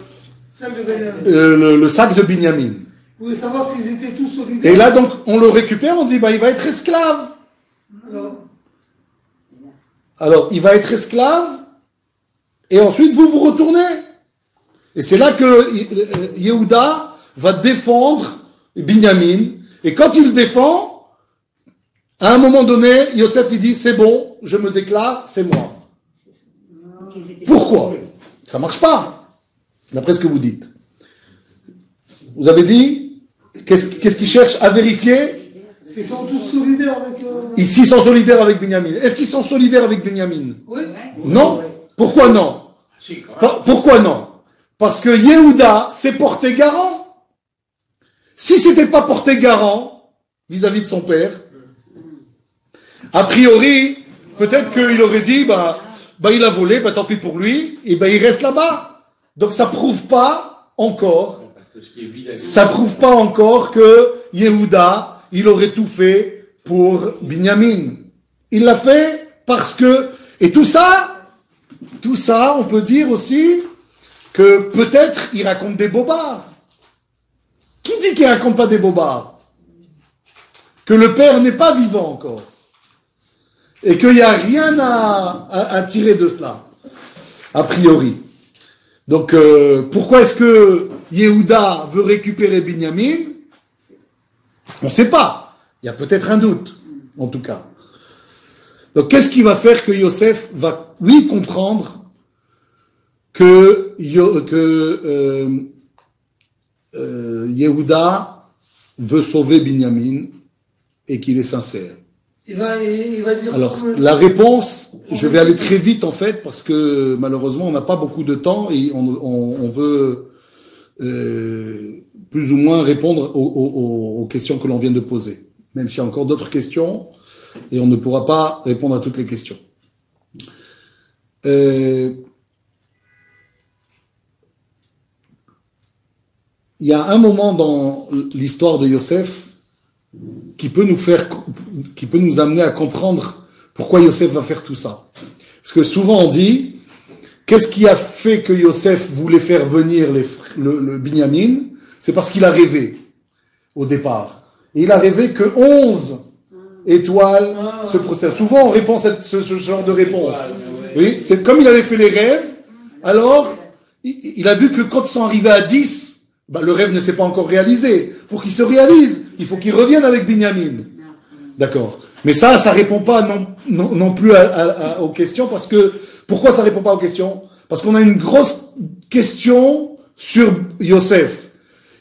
A: sac de Binyamin.
C: Vous voulez savoir s'ils étaient tous solidaires?
A: Et là, donc, on le récupère, on dit, il va être esclave. Alors, il va être esclave, et ensuite, vous retournez. Et c'est là que Yehuda va défendre Binyamin. Et quand il le défend, à un moment donné, Yosef, il dit, c'est bon, je me déclare, c'est moi. Pourquoi? Ça marche pas, d'après ce que vous dites. Vous avez dit, qu'est-ce qu'ils cherchent à vérifier?
C: Ils sont tous solidaires avec...
A: Ici, ils sont solidaires avec Binyamin. Est-ce qu'ils sont solidaires avec Binyamin?
C: Oui.
A: Non. Pourquoi non? Pourquoi non? Parce que Yehuda s'est porté garant. Si c'était pas porté garant vis-à-vis de son père, a priori, peut-être qu'il aurait dit, il a volé, tant pis pour lui, et il reste là-bas. Donc ça prouve pas encore que Yehuda, il aurait tout fait pour Binyamin. Il l'a fait parce que, et tout ça, on peut dire aussi que peut-être il raconte des bobards. Qui dit qu'il raconte pas des bobards? Que le père n'est pas vivant encore. Et qu'il n'y a rien à tirer de cela, a priori. Donc, pourquoi est-ce que Yehuda veut récupérer Binyamin? On ne sait pas. Il y a peut-être un doute, en tout cas. Donc, qu'est-ce qui va faire que Yosef va, oui, comprendre que Yehuda veut sauver Binyamin et qu'il est sincère?
C: Il va dire.
A: Alors, la réponse, je vais aller très vite en fait, parce que malheureusement, on n'a pas beaucoup de temps et on veut plus ou moins répondre aux questions que l'on vient de poser. Même s'il y a encore d'autres questions, et on ne pourra pas répondre à toutes les questions. Il y a un moment dans l'histoire de Yosef qui peut nous amener à comprendre pourquoi Yosef va faire tout ça. Parce que souvent on dit, qu'est-ce qui a fait que Yosef voulait faire venir le Binyamin? C'est parce qu'il a rêvé au départ. Et il a rêvé que 11 étoiles se procèdent. Souvent on répond ce genre de réponse. Oui, c'est comme il avait fait les rêves, alors il a vu que quand ils sont arrivés à 10, le rêve ne s'est pas encore réalisé. Pour qu'il se réalise, il faut qu'il revienne avec Binyamin. D'accord. Mais ça répond pas non plus aux questions, parce que, pourquoi ça répond pas aux questions? Parce qu'on a une grosse question sur Yosef.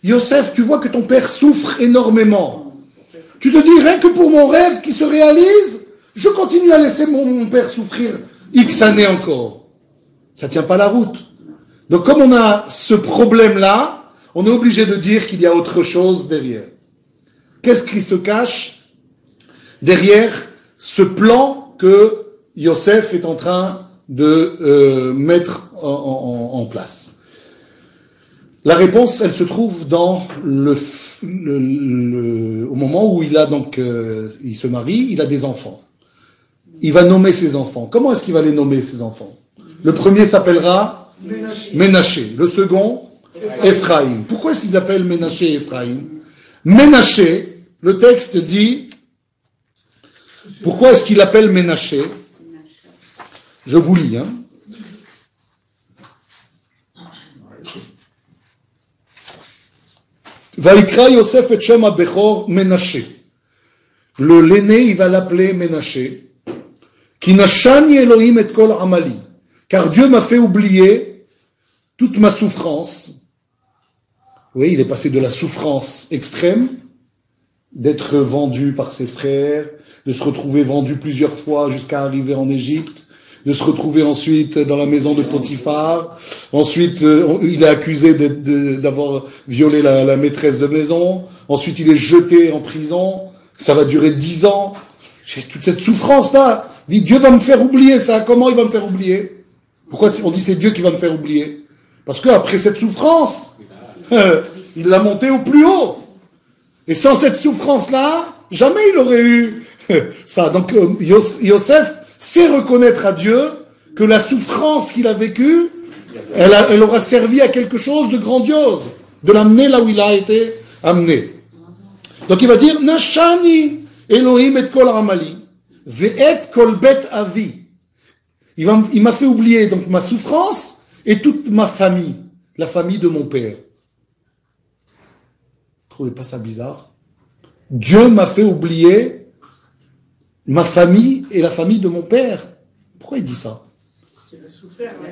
A: Yosef, tu vois que ton père souffre énormément. Tu te dis, rien que pour mon rêve qui se réalise, je continue à laisser mon père souffrir X années encore. Ça tient pas la route. Donc comme on a ce problème-là, on est obligé de dire qu'il y a autre chose derrière. Qu'est-ce qui se cache derrière ce plan que Yosef est en train de mettre en place? La réponse, elle se trouve dans au moment où il se marie, il a des enfants. Il va nommer ses enfants. Comment est-ce qu'il va les nommer, ses enfants? Le premier s'appellera Ménaché. Le second, Ephraïm. Pourquoi est-ce qu'ils appellent Ménaché et Ephraïm? Ménaché, le texte dit, pourquoi est-ce qu'il appelle Ménaché? Je vous lis, Vaikra Yosef et Shem Abechor Ménaché. L'aîné, il va l'appeler Ménaché. Ki nashani Elohim et kol amali. Car Dieu m'a fait oublier toute ma souffrance. Oui, il est passé de la souffrance extrême, d'être vendu par ses frères, de se retrouver vendu plusieurs fois jusqu'à arriver en Égypte, de se retrouver ensuite dans la maison de Potiphar. Ensuite, il est accusé d'avoir violé la maîtresse de maison. Ensuite, il est jeté en prison. Ça va durer 10 ans. J'ai toute cette souffrance-là. Il dit, Dieu va me faire oublier ça. Comment il va me faire oublier? Pourquoi on dit c'est Dieu qui va me faire oublier? Parce qu'après cette souffrance, il l'a monté au plus haut. Et sans cette souffrance-là, jamais il aurait eu ça. Donc Yosef sait reconnaître à Dieu que la souffrance qu'il a vécue, elle aura servi à quelque chose de grandiose, de l'amener là où il a été amené. Donc il va dire, Nashani Elohim et kol amali, ve'et kol bet avi. Il m'a fait oublier donc ma souffrance et toute ma famille, la famille de mon père. Vous trouvez pas ça bizarre? Dieu m'a fait oublier ma famille et la famille de mon père. Pourquoi il dit ça?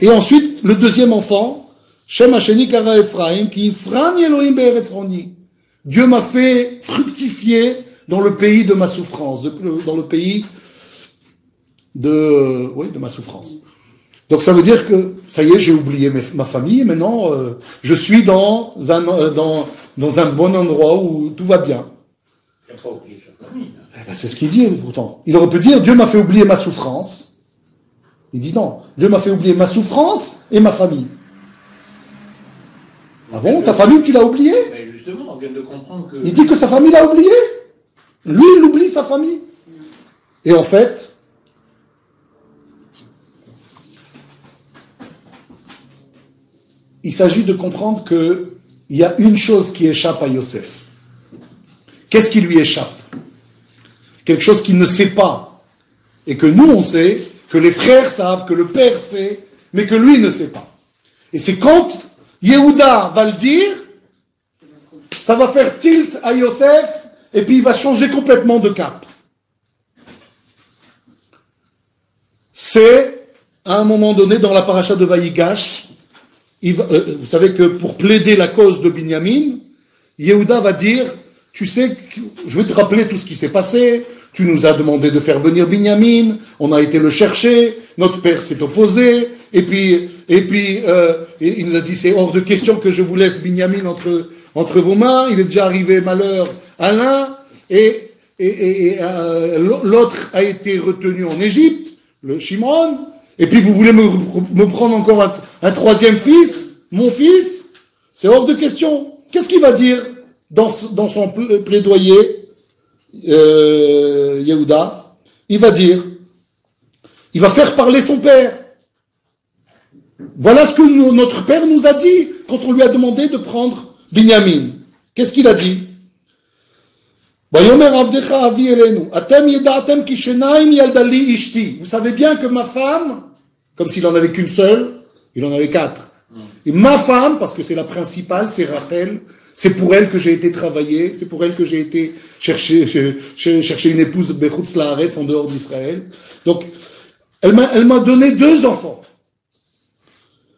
A: Et ensuite, le deuxième enfant, Shem Hasheni Kara Ephraim, qui Ifrani Elohim Be'eretz Roni. Dieu m'a fait fructifier dans le pays de ma souffrance, dans le pays de ma souffrance. Donc ça veut dire que, ça y est, j'ai oublié ma famille, et maintenant, je suis dans un bon endroit où tout va bien.
G: Il n'a pas oublié sa famille.
A: C'est ce qu'il dit, pourtant. Il aurait pu dire, Dieu m'a fait oublier ma souffrance. Il dit non, Dieu m'a fait oublier ma souffrance et ma famille. Ah bon, ta famille, tu l'as oubliée?
G: Mais justement, on vient de comprendre que...
A: Il dit que sa famille l'a oublié. Lui, il oublie sa famille. Et en fait, il s'agit de comprendre qu'il y a une chose qui échappe à Yosef. Qu'est-ce qui lui échappe? Quelque chose qu'il ne sait pas. Et que nous, on sait, que les frères savent, que le père sait, mais que lui ne sait pas. Et c'est quand Yehuda va le dire, ça va faire tilt à Yosef, et puis il va changer complètement de cap. C'est, à un moment donné, dans la paracha de Vayigash, vous savez que pour plaider la cause de Binyamin, Yehuda va dire, tu sais, je vais te rappeler tout ce qui s'est passé, tu nous as demandé de faire venir Binyamin, on a été le chercher, notre père s'est opposé, et puis il nous a dit, c'est hors de question que je vous laisse Binyamin entre vos mains, il est déjà arrivé malheur à l'un, et l'autre a été retenu en Égypte, le Shimron, et puis vous voulez me prendre encore un troisième fils, mon fils, c'est hors de question. Qu'est-ce qu'il va dire dans son plaidoyer, Yehuda? Il va dire, il va faire parler son père. Voilà ce que notre père nous a dit quand on lui a demandé de prendre Binyamin. Qu'est-ce qu'il a dit? Vous savez bien que ma femme, comme s'il en avait qu'une seule, il en avait 4. Et ma femme, parce que c'est la principale, c'est Rachel, c'est pour elle que j'ai été travailler, c'est pour elle que j'ai été chercher une épouse Bechutz Laaretz en dehors d'Israël. Donc, elle m'a donné 2 enfants.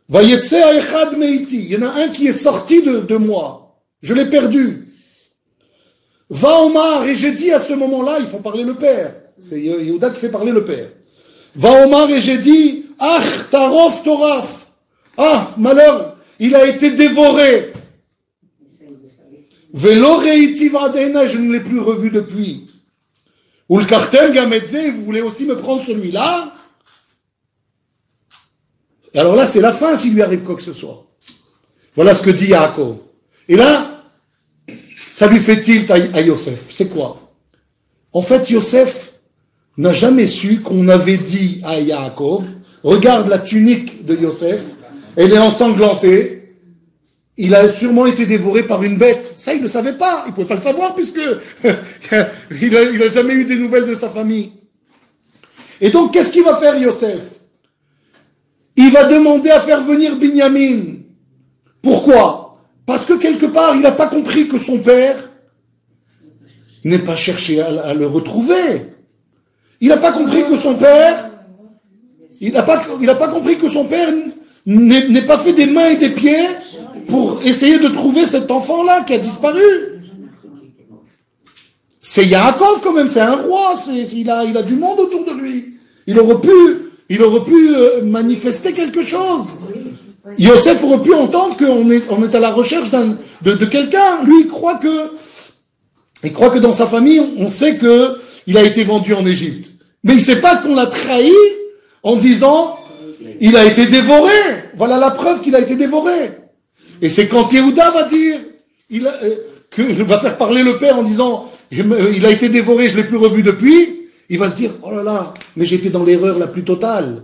A: Vayetse echad meiti. Il y en a un qui est sorti de moi. Je l'ai perdu. Va Omar, et j'ai dit à ce moment-là, ils font parler le père. C'est Yehuda qui fait parler le père. Va Omar, et j'ai dit, ach, tarof, toraf. Ah, malheur, il a été dévoré. Velo reiti vadena, je ne l'ai plus revu depuis. Ou le cartel gamedze, vous voulez aussi me prendre celui-là? Et alors là, c'est la fin s'il lui arrive quoi que ce soit. Voilà ce que dit Yaakov. Et là, ça lui fait tilt à Yosef. C'est quoi? En fait, Yosef n'a jamais su qu'on avait dit à Yaakov, regarde la tunique de Yosef, elle est ensanglantée, il a sûrement été dévoré par une bête. Ça, il ne le savait pas, il ne pouvait pas le savoir puisque il a jamais eu des nouvelles de sa famille. Et donc, qu'est-ce qu'il va faire Yosef? Il va demander à faire venir Binyamin. Pourquoi? Parce que quelque part, il n'a pas compris que son père n'ait pas cherché à le retrouver. Il n'a pas compris que son père, il n'a pas compris que son père n'ait pas fait des mains et des pieds pour essayer de trouver cet enfant-là qui a disparu. C'est Yaakov quand même, c'est un roi, il a du monde autour de lui. Il aurait pu manifester quelque chose. Yosef aurait pu entendre qu'on est à la recherche de quelqu'un. Lui, il croit que dans sa famille, on sait qu'il a été vendu en Égypte. Mais il ne sait pas qu'on l'a trahi en disant il a été dévoré. Voilà la preuve qu'il a été dévoré. Et c'est quand Yehuda va dire, il va faire parler le père en disant il a été dévoré, je ne l'ai plus revu depuis. Il va se dire, oh là là, mais j'étais dans l'erreur la plus totale.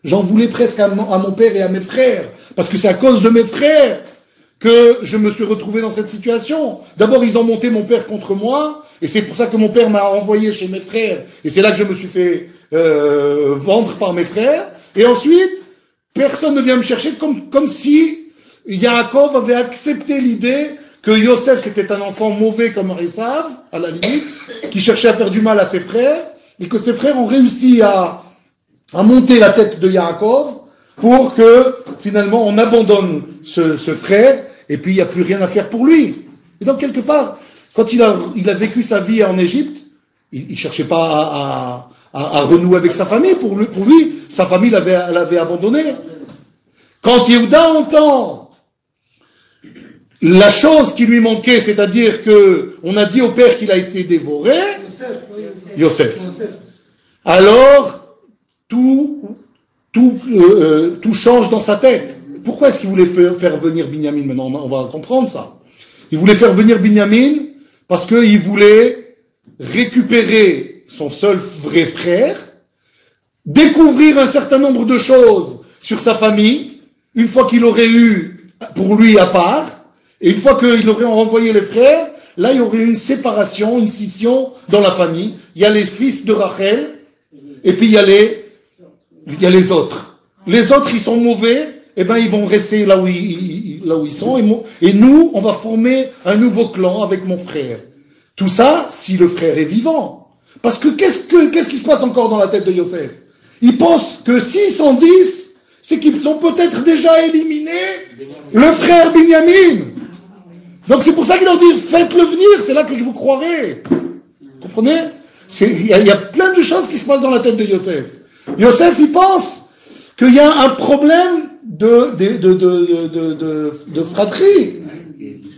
A: J'en voulais presque à mon père et à mes frères. Parce que c'est à cause de mes frères que je me suis retrouvé dans cette situation. D'abord, ils ont monté mon père contre moi. Et c'est pour ça que mon père m'a envoyé chez mes frères. Et c'est là que je me suis fait vendre par mes frères. Et ensuite, personne ne vient me chercher comme si Yaakov avait accepté l'idée que Yosef était un enfant mauvais comme Esav, à la limite, qui cherchait à faire du mal à ses frères. Et que ses frères ont réussi à monter la tête de Yaakov pour que finalement on abandonne ce frère et puis il n'y a plus rien à faire pour lui. Et donc quelque part, quand il a vécu sa vie en Égypte, il ne cherchait pas à renouer avec sa famille. Pour lui, sa famille l'avait abandonné. Quand Yehuda entend la chose qui lui manquait, c'est-à-dire qu'on a dit au père qu'il a été dévoré, Yosef. Alors, tout change dans sa tête. Pourquoi est-ce qu'il voulait faire venir Binyamin? Maintenant, on va comprendre ça. Il voulait faire venir Binyamin parce qu'il voulait récupérer son seul vrai frère, découvrir un certain nombre de choses sur sa famille, une fois qu'il aurait eu pour lui à part, et une fois qu'il aurait renvoyé les frères, là, il y aurait une séparation, une scission dans la famille. Il y a les fils de Rachel, et puis il y a les autres. Les autres, ils sont mauvais, et ben ils vont rester là où ils sont, et nous, on va former un nouveau clan avec mon frère. Tout ça, si le frère est vivant. Parce que qu'est-ce qui se passe encore dans la tête de Yosef? Il pense que s'ils sont 10, c'est qu'ils ont peut-être déjà éliminé le frère Binyamin. Donc c'est pour ça qu'il leur dit, faites-le venir, c'est là que je vous croirai. Vous comprenez? Il y a plein de choses qui se passent dans la tête de Yosef. Yosef, il pense qu'il y a un problème de fratrie.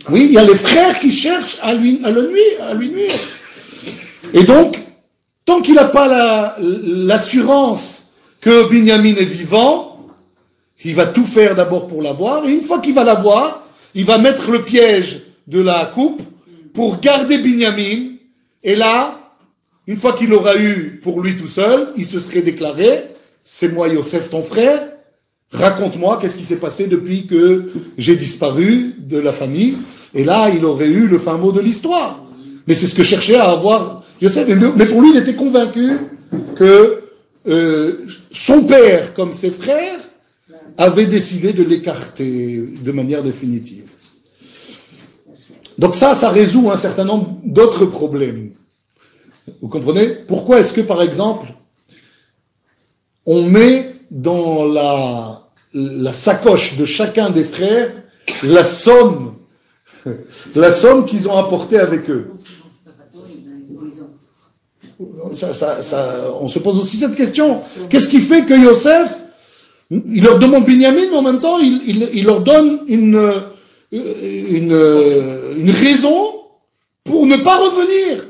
A: Oui, il y a les frères qui cherchent à lui nuire. Et donc, tant qu'il n'a pas l'assurance que Binyamin est vivant, il va tout faire d'abord pour l'avoir, et une fois qu'il va l'avoir, il va mettre le piège de la coupe pour garder Binyamin, et là, une fois qu'il aura eu pour lui tout seul, il se serait déclaré, c'est moi Yosef ton frère, raconte-moi qu'est-ce qui s'est passé depuis que j'ai disparu de la famille, et là, il aurait eu le fin mot de l'histoire. Mais c'est ce que cherchait à avoir Yosef, mais pour lui, il était convaincu que son père, comme ses frères, avait décidé de l'écarter de manière définitive. Donc ça résout un certain nombre d'autres problèmes. Vous comprenez? Pourquoi est-ce que, par exemple, on met dans la sacoche de chacun des frères la somme qu'ils ont apportée avec eux? On se pose aussi cette question. Qu'est-ce qui fait que Yosef, il leur demande Binyamin, mais en même temps, il leur donne une raison pour ne pas revenir?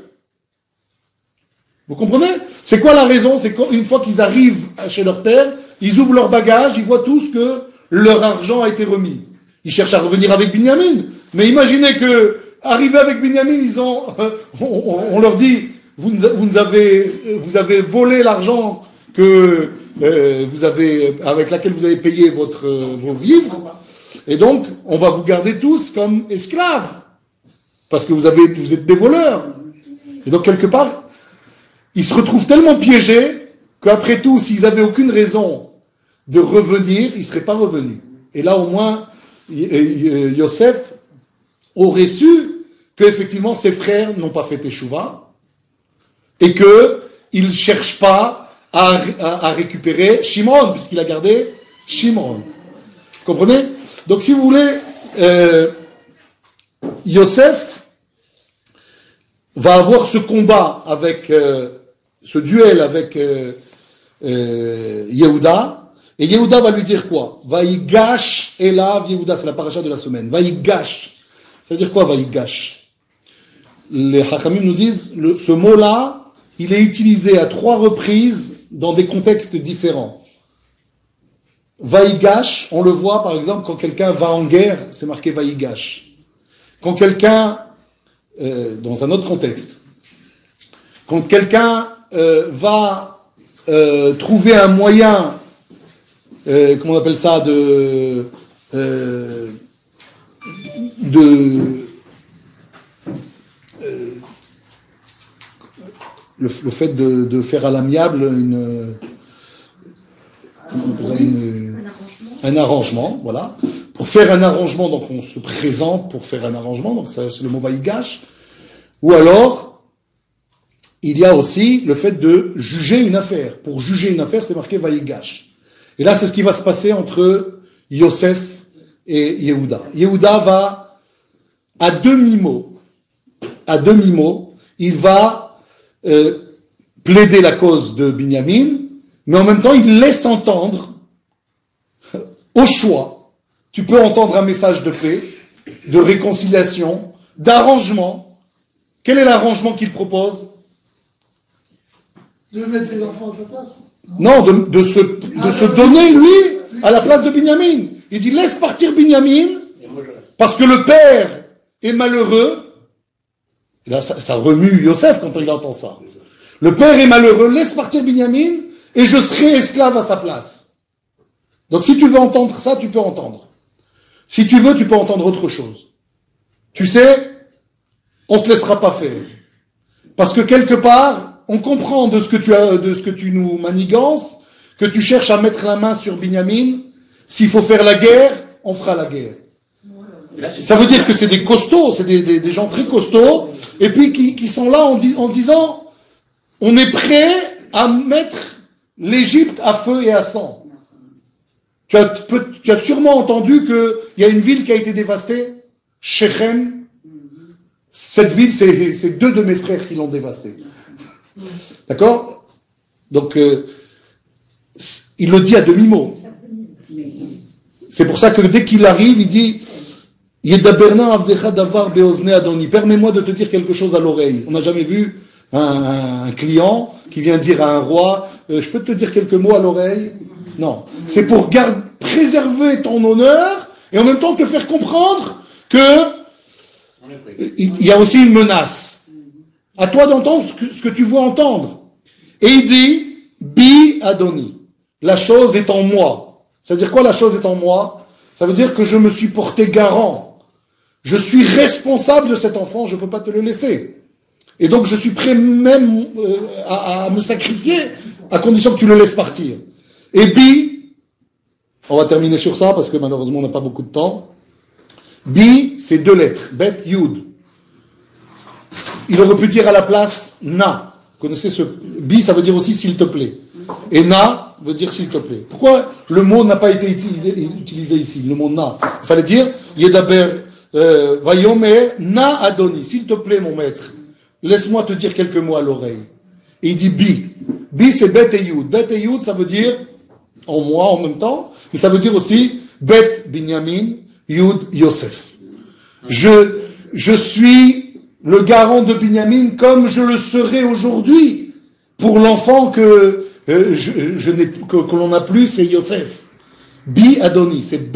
A: Vous comprenez? C'est quoi la raison? C'est qu'une fois qu'ils arrivent chez leur père, ils ouvrent leur bagage, ils voient tous que leur argent a été remis. Ils cherchent à revenir avec Binyamin. Mais imaginez que, arrivés avec Binyamin, on leur dit, vous avez volé l'argent que avec laquelle vous avez payé vos vivres, et donc on va vous garder tous comme esclaves parce que vous êtes des voleurs. Et donc quelque part, ils se retrouvent tellement piégés qu'après tout, s'ils avaient aucune raison de revenir, ils seraient pas revenus. Et là, au moins, Yosef aurait su qu'effectivement ses frères n'ont pas fait teshuva et qu'il ne cherche pas à récupérer Shimon, puisqu'il a gardé Shimon. Vous comprenez? Donc si vous voulez, Yosef va avoir ce combat avec, ce duel avec Yehuda, et Yehuda va lui dire quoi? Vaïgash Elav Yehuda, c'est la paracha de la semaine. Vaïgash. Ça veut dire quoi, Vaïgash? Les Chachamim nous disent, ce mot-là, il est utilisé à 3 reprises dans des contextes différents. Vaïgash, on le voit par exemple quand quelqu'un va en guerre, c'est marqué Vaïgash. Quand quelqu'un, dans un autre contexte, quand quelqu'un va trouver un moyen, comment on appelle ça, le fait de faire à l'amiable un arrangement, voilà. Pour faire un arrangement, donc on se présente pour faire un arrangement, donc c'est le mot vaïgash. Ou alors, il y a aussi le fait de juger une affaire. Pour juger une affaire, c'est marqué vaïgash. Et là, c'est ce qui va se passer entre Yosef et Yehuda. Yehuda va, à demi-mot, il va plaider la cause de Binyamin, mais en même temps, il laisse entendre, au choix, tu peux entendre un message de paix, de réconciliation, d'arrangement. Quel est l'arrangement qu'il propose?
C: De mettre ses enfants à sa place?
A: Non, de se donner, lui, à la place de Binyamin. Il dit, laisse partir Binyamin, parce que le père est malheureux. Et là, ça remue Yosef quand il entend ça. Le père est malheureux, laisse partir Binyamin, et je serai esclave à sa place. Donc si tu veux entendre ça, tu peux entendre. Si tu veux, tu peux entendre autre chose. Tu sais, on se laissera pas faire. Parce que quelque part, on comprend de ce que tu nous manigances, que tu cherches à mettre la main sur Binyamin. S'il faut faire la guerre, on fera la guerre. Ça veut dire que c'est des costauds, c'est des gens très costauds, et puis qui sont là en disant, on est prêt à mettre l'Égypte à feu et à sang. Tu as sûrement entendu qu'il y a une ville qui a été dévastée, Shechem. Cette ville, c'est 2 de mes frères qui l'ont dévastée. D'accord? Donc, il le dit à demi-mot. C'est pour ça que dès qu'il arrive, il dit Yedaberna avdecha davar beozne adoni. Permets-moi de te dire quelque chose à l'oreille. On n'a jamais vu un client qui vient dire à un roi je peux te dire quelques mots à l'oreille? Non. C'est pour préserver ton honneur et en même temps te faire comprendre que il y a aussi une menace. À toi d'entendre ce que tu veux entendre. Et il dit Bi adoni. La chose est en moi. Ça veut dire quoi, la chose est en moi? Ça veut dire que je me suis porté garant. Je suis responsable de cet enfant, je ne peux pas te le laisser. Et donc je suis prêt même à me sacrifier, à condition que tu le laisses partir. Et Bi, on va terminer sur ça, parce que malheureusement on n'a pas beaucoup de temps. Bi, c'est 2 lettres. Bet, Yud. Il aurait pu dire à la place Na. Vous connaissez ce Bi, ça veut dire aussi s'il te plaît. Et Na veut dire s'il te plaît. Pourquoi le mot n'a pas été utilisé ici, le mot Na? Il fallait dire Yedaber Vayomer Na Adoni. S'il te plaît, mon maître, laisse-moi te dire quelques mots à l'oreille. Et il dit Bi. Bi, c'est Bet et Yud. Bet et Yud, ça veut dire en moi en même temps, mais ça veut dire aussi Bet Binyamin, Yud Yosef. Je suis le garant de Binyamin comme je le serai aujourd'hui pour l'enfant que l'on n'a plus, c'est Yosef. Bi Adoni, c'est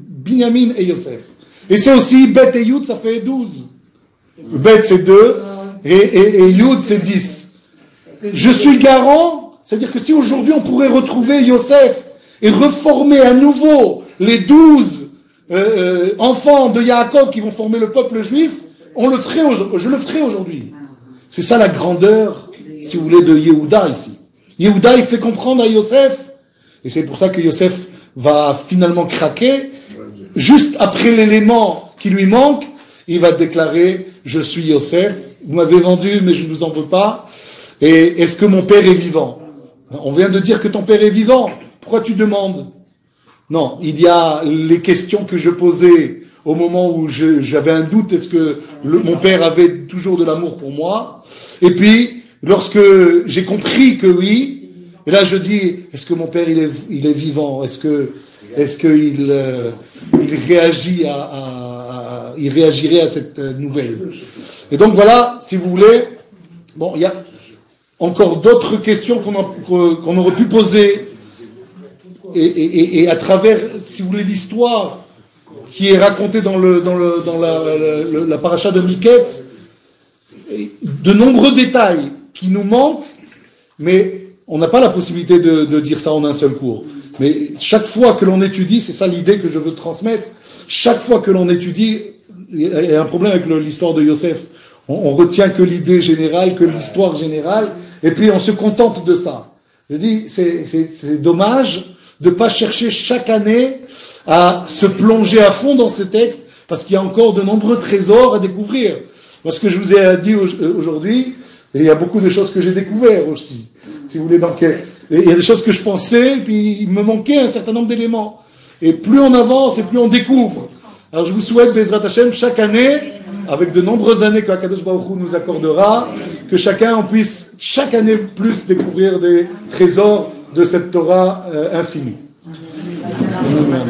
A: Binyamin et Yosef. Et c'est aussi Bet et Yud, ça fait 12. Bet c'est 2 et Yud c'est 10. Je suis garant, c'est-à-dire que si aujourd'hui on pourrait retrouver Yosef et reformer à nouveau les 12 enfants de Yaakov qui vont former le peuple juif, je le ferai aujourd'hui. C'est ça la grandeur, si vous voulez, de Yehuda ici. Yehuda, il fait comprendre à Yosef, et c'est pour ça que Yosef va finalement craquer, juste après l'élément qui lui manque, il va déclarer « Je suis Yosef, vous m'avez vendu, mais je ne vous en veux pas, et est-ce que mon père est vivant ?» On vient de dire que ton père est vivant, pourquoi tu demandes? Non, il y a les questions que je posais au moment où j'avais un doute, est-ce que mon père avait toujours de l'amour pour moi? Et puis, lorsque j'ai compris que oui, et là je dis, est-ce que mon père il est vivant? Est-ce qu'il réagit il réagirait à cette nouvelle? Et donc voilà, si vous voulez, bon, il y a encore d'autres questions qu'on aurait pu poser, et à travers, si vous voulez, l'histoire qui est racontée dans la paracha de Miketz, de nombreux détails qui nous manquent, mais on n'a pas la possibilité de dire ça en un seul cours. Mais chaque fois que l'on étudie, c'est ça l'idée que je veux transmettre, chaque fois que l'on étudie, il y a un problème avec l'histoire de Yosef. On retient que l'idée générale, que l'histoire générale, et puis on se contente de ça. Je dis, c'est dommage de ne pas chercher chaque année à se plonger à fond dans ces textes, parce qu'il y a encore de nombreux trésors à découvrir. Moi, ce que je vous ai dit aujourd'hui, et il y a beaucoup de choses que j'ai découvertes aussi. Si vous voulez, donc, il y a des choses que je pensais, puis il me manquait un certain nombre d'éléments. Et plus on avance, et plus on découvre. Alors je vous souhaite, Bezrat Hashem, chaque année, avec de nombreuses années que Akadosh Baruch Hu nous accordera, que chacun puisse chaque année plus découvrir des trésors de cette Torah infinie. Amen.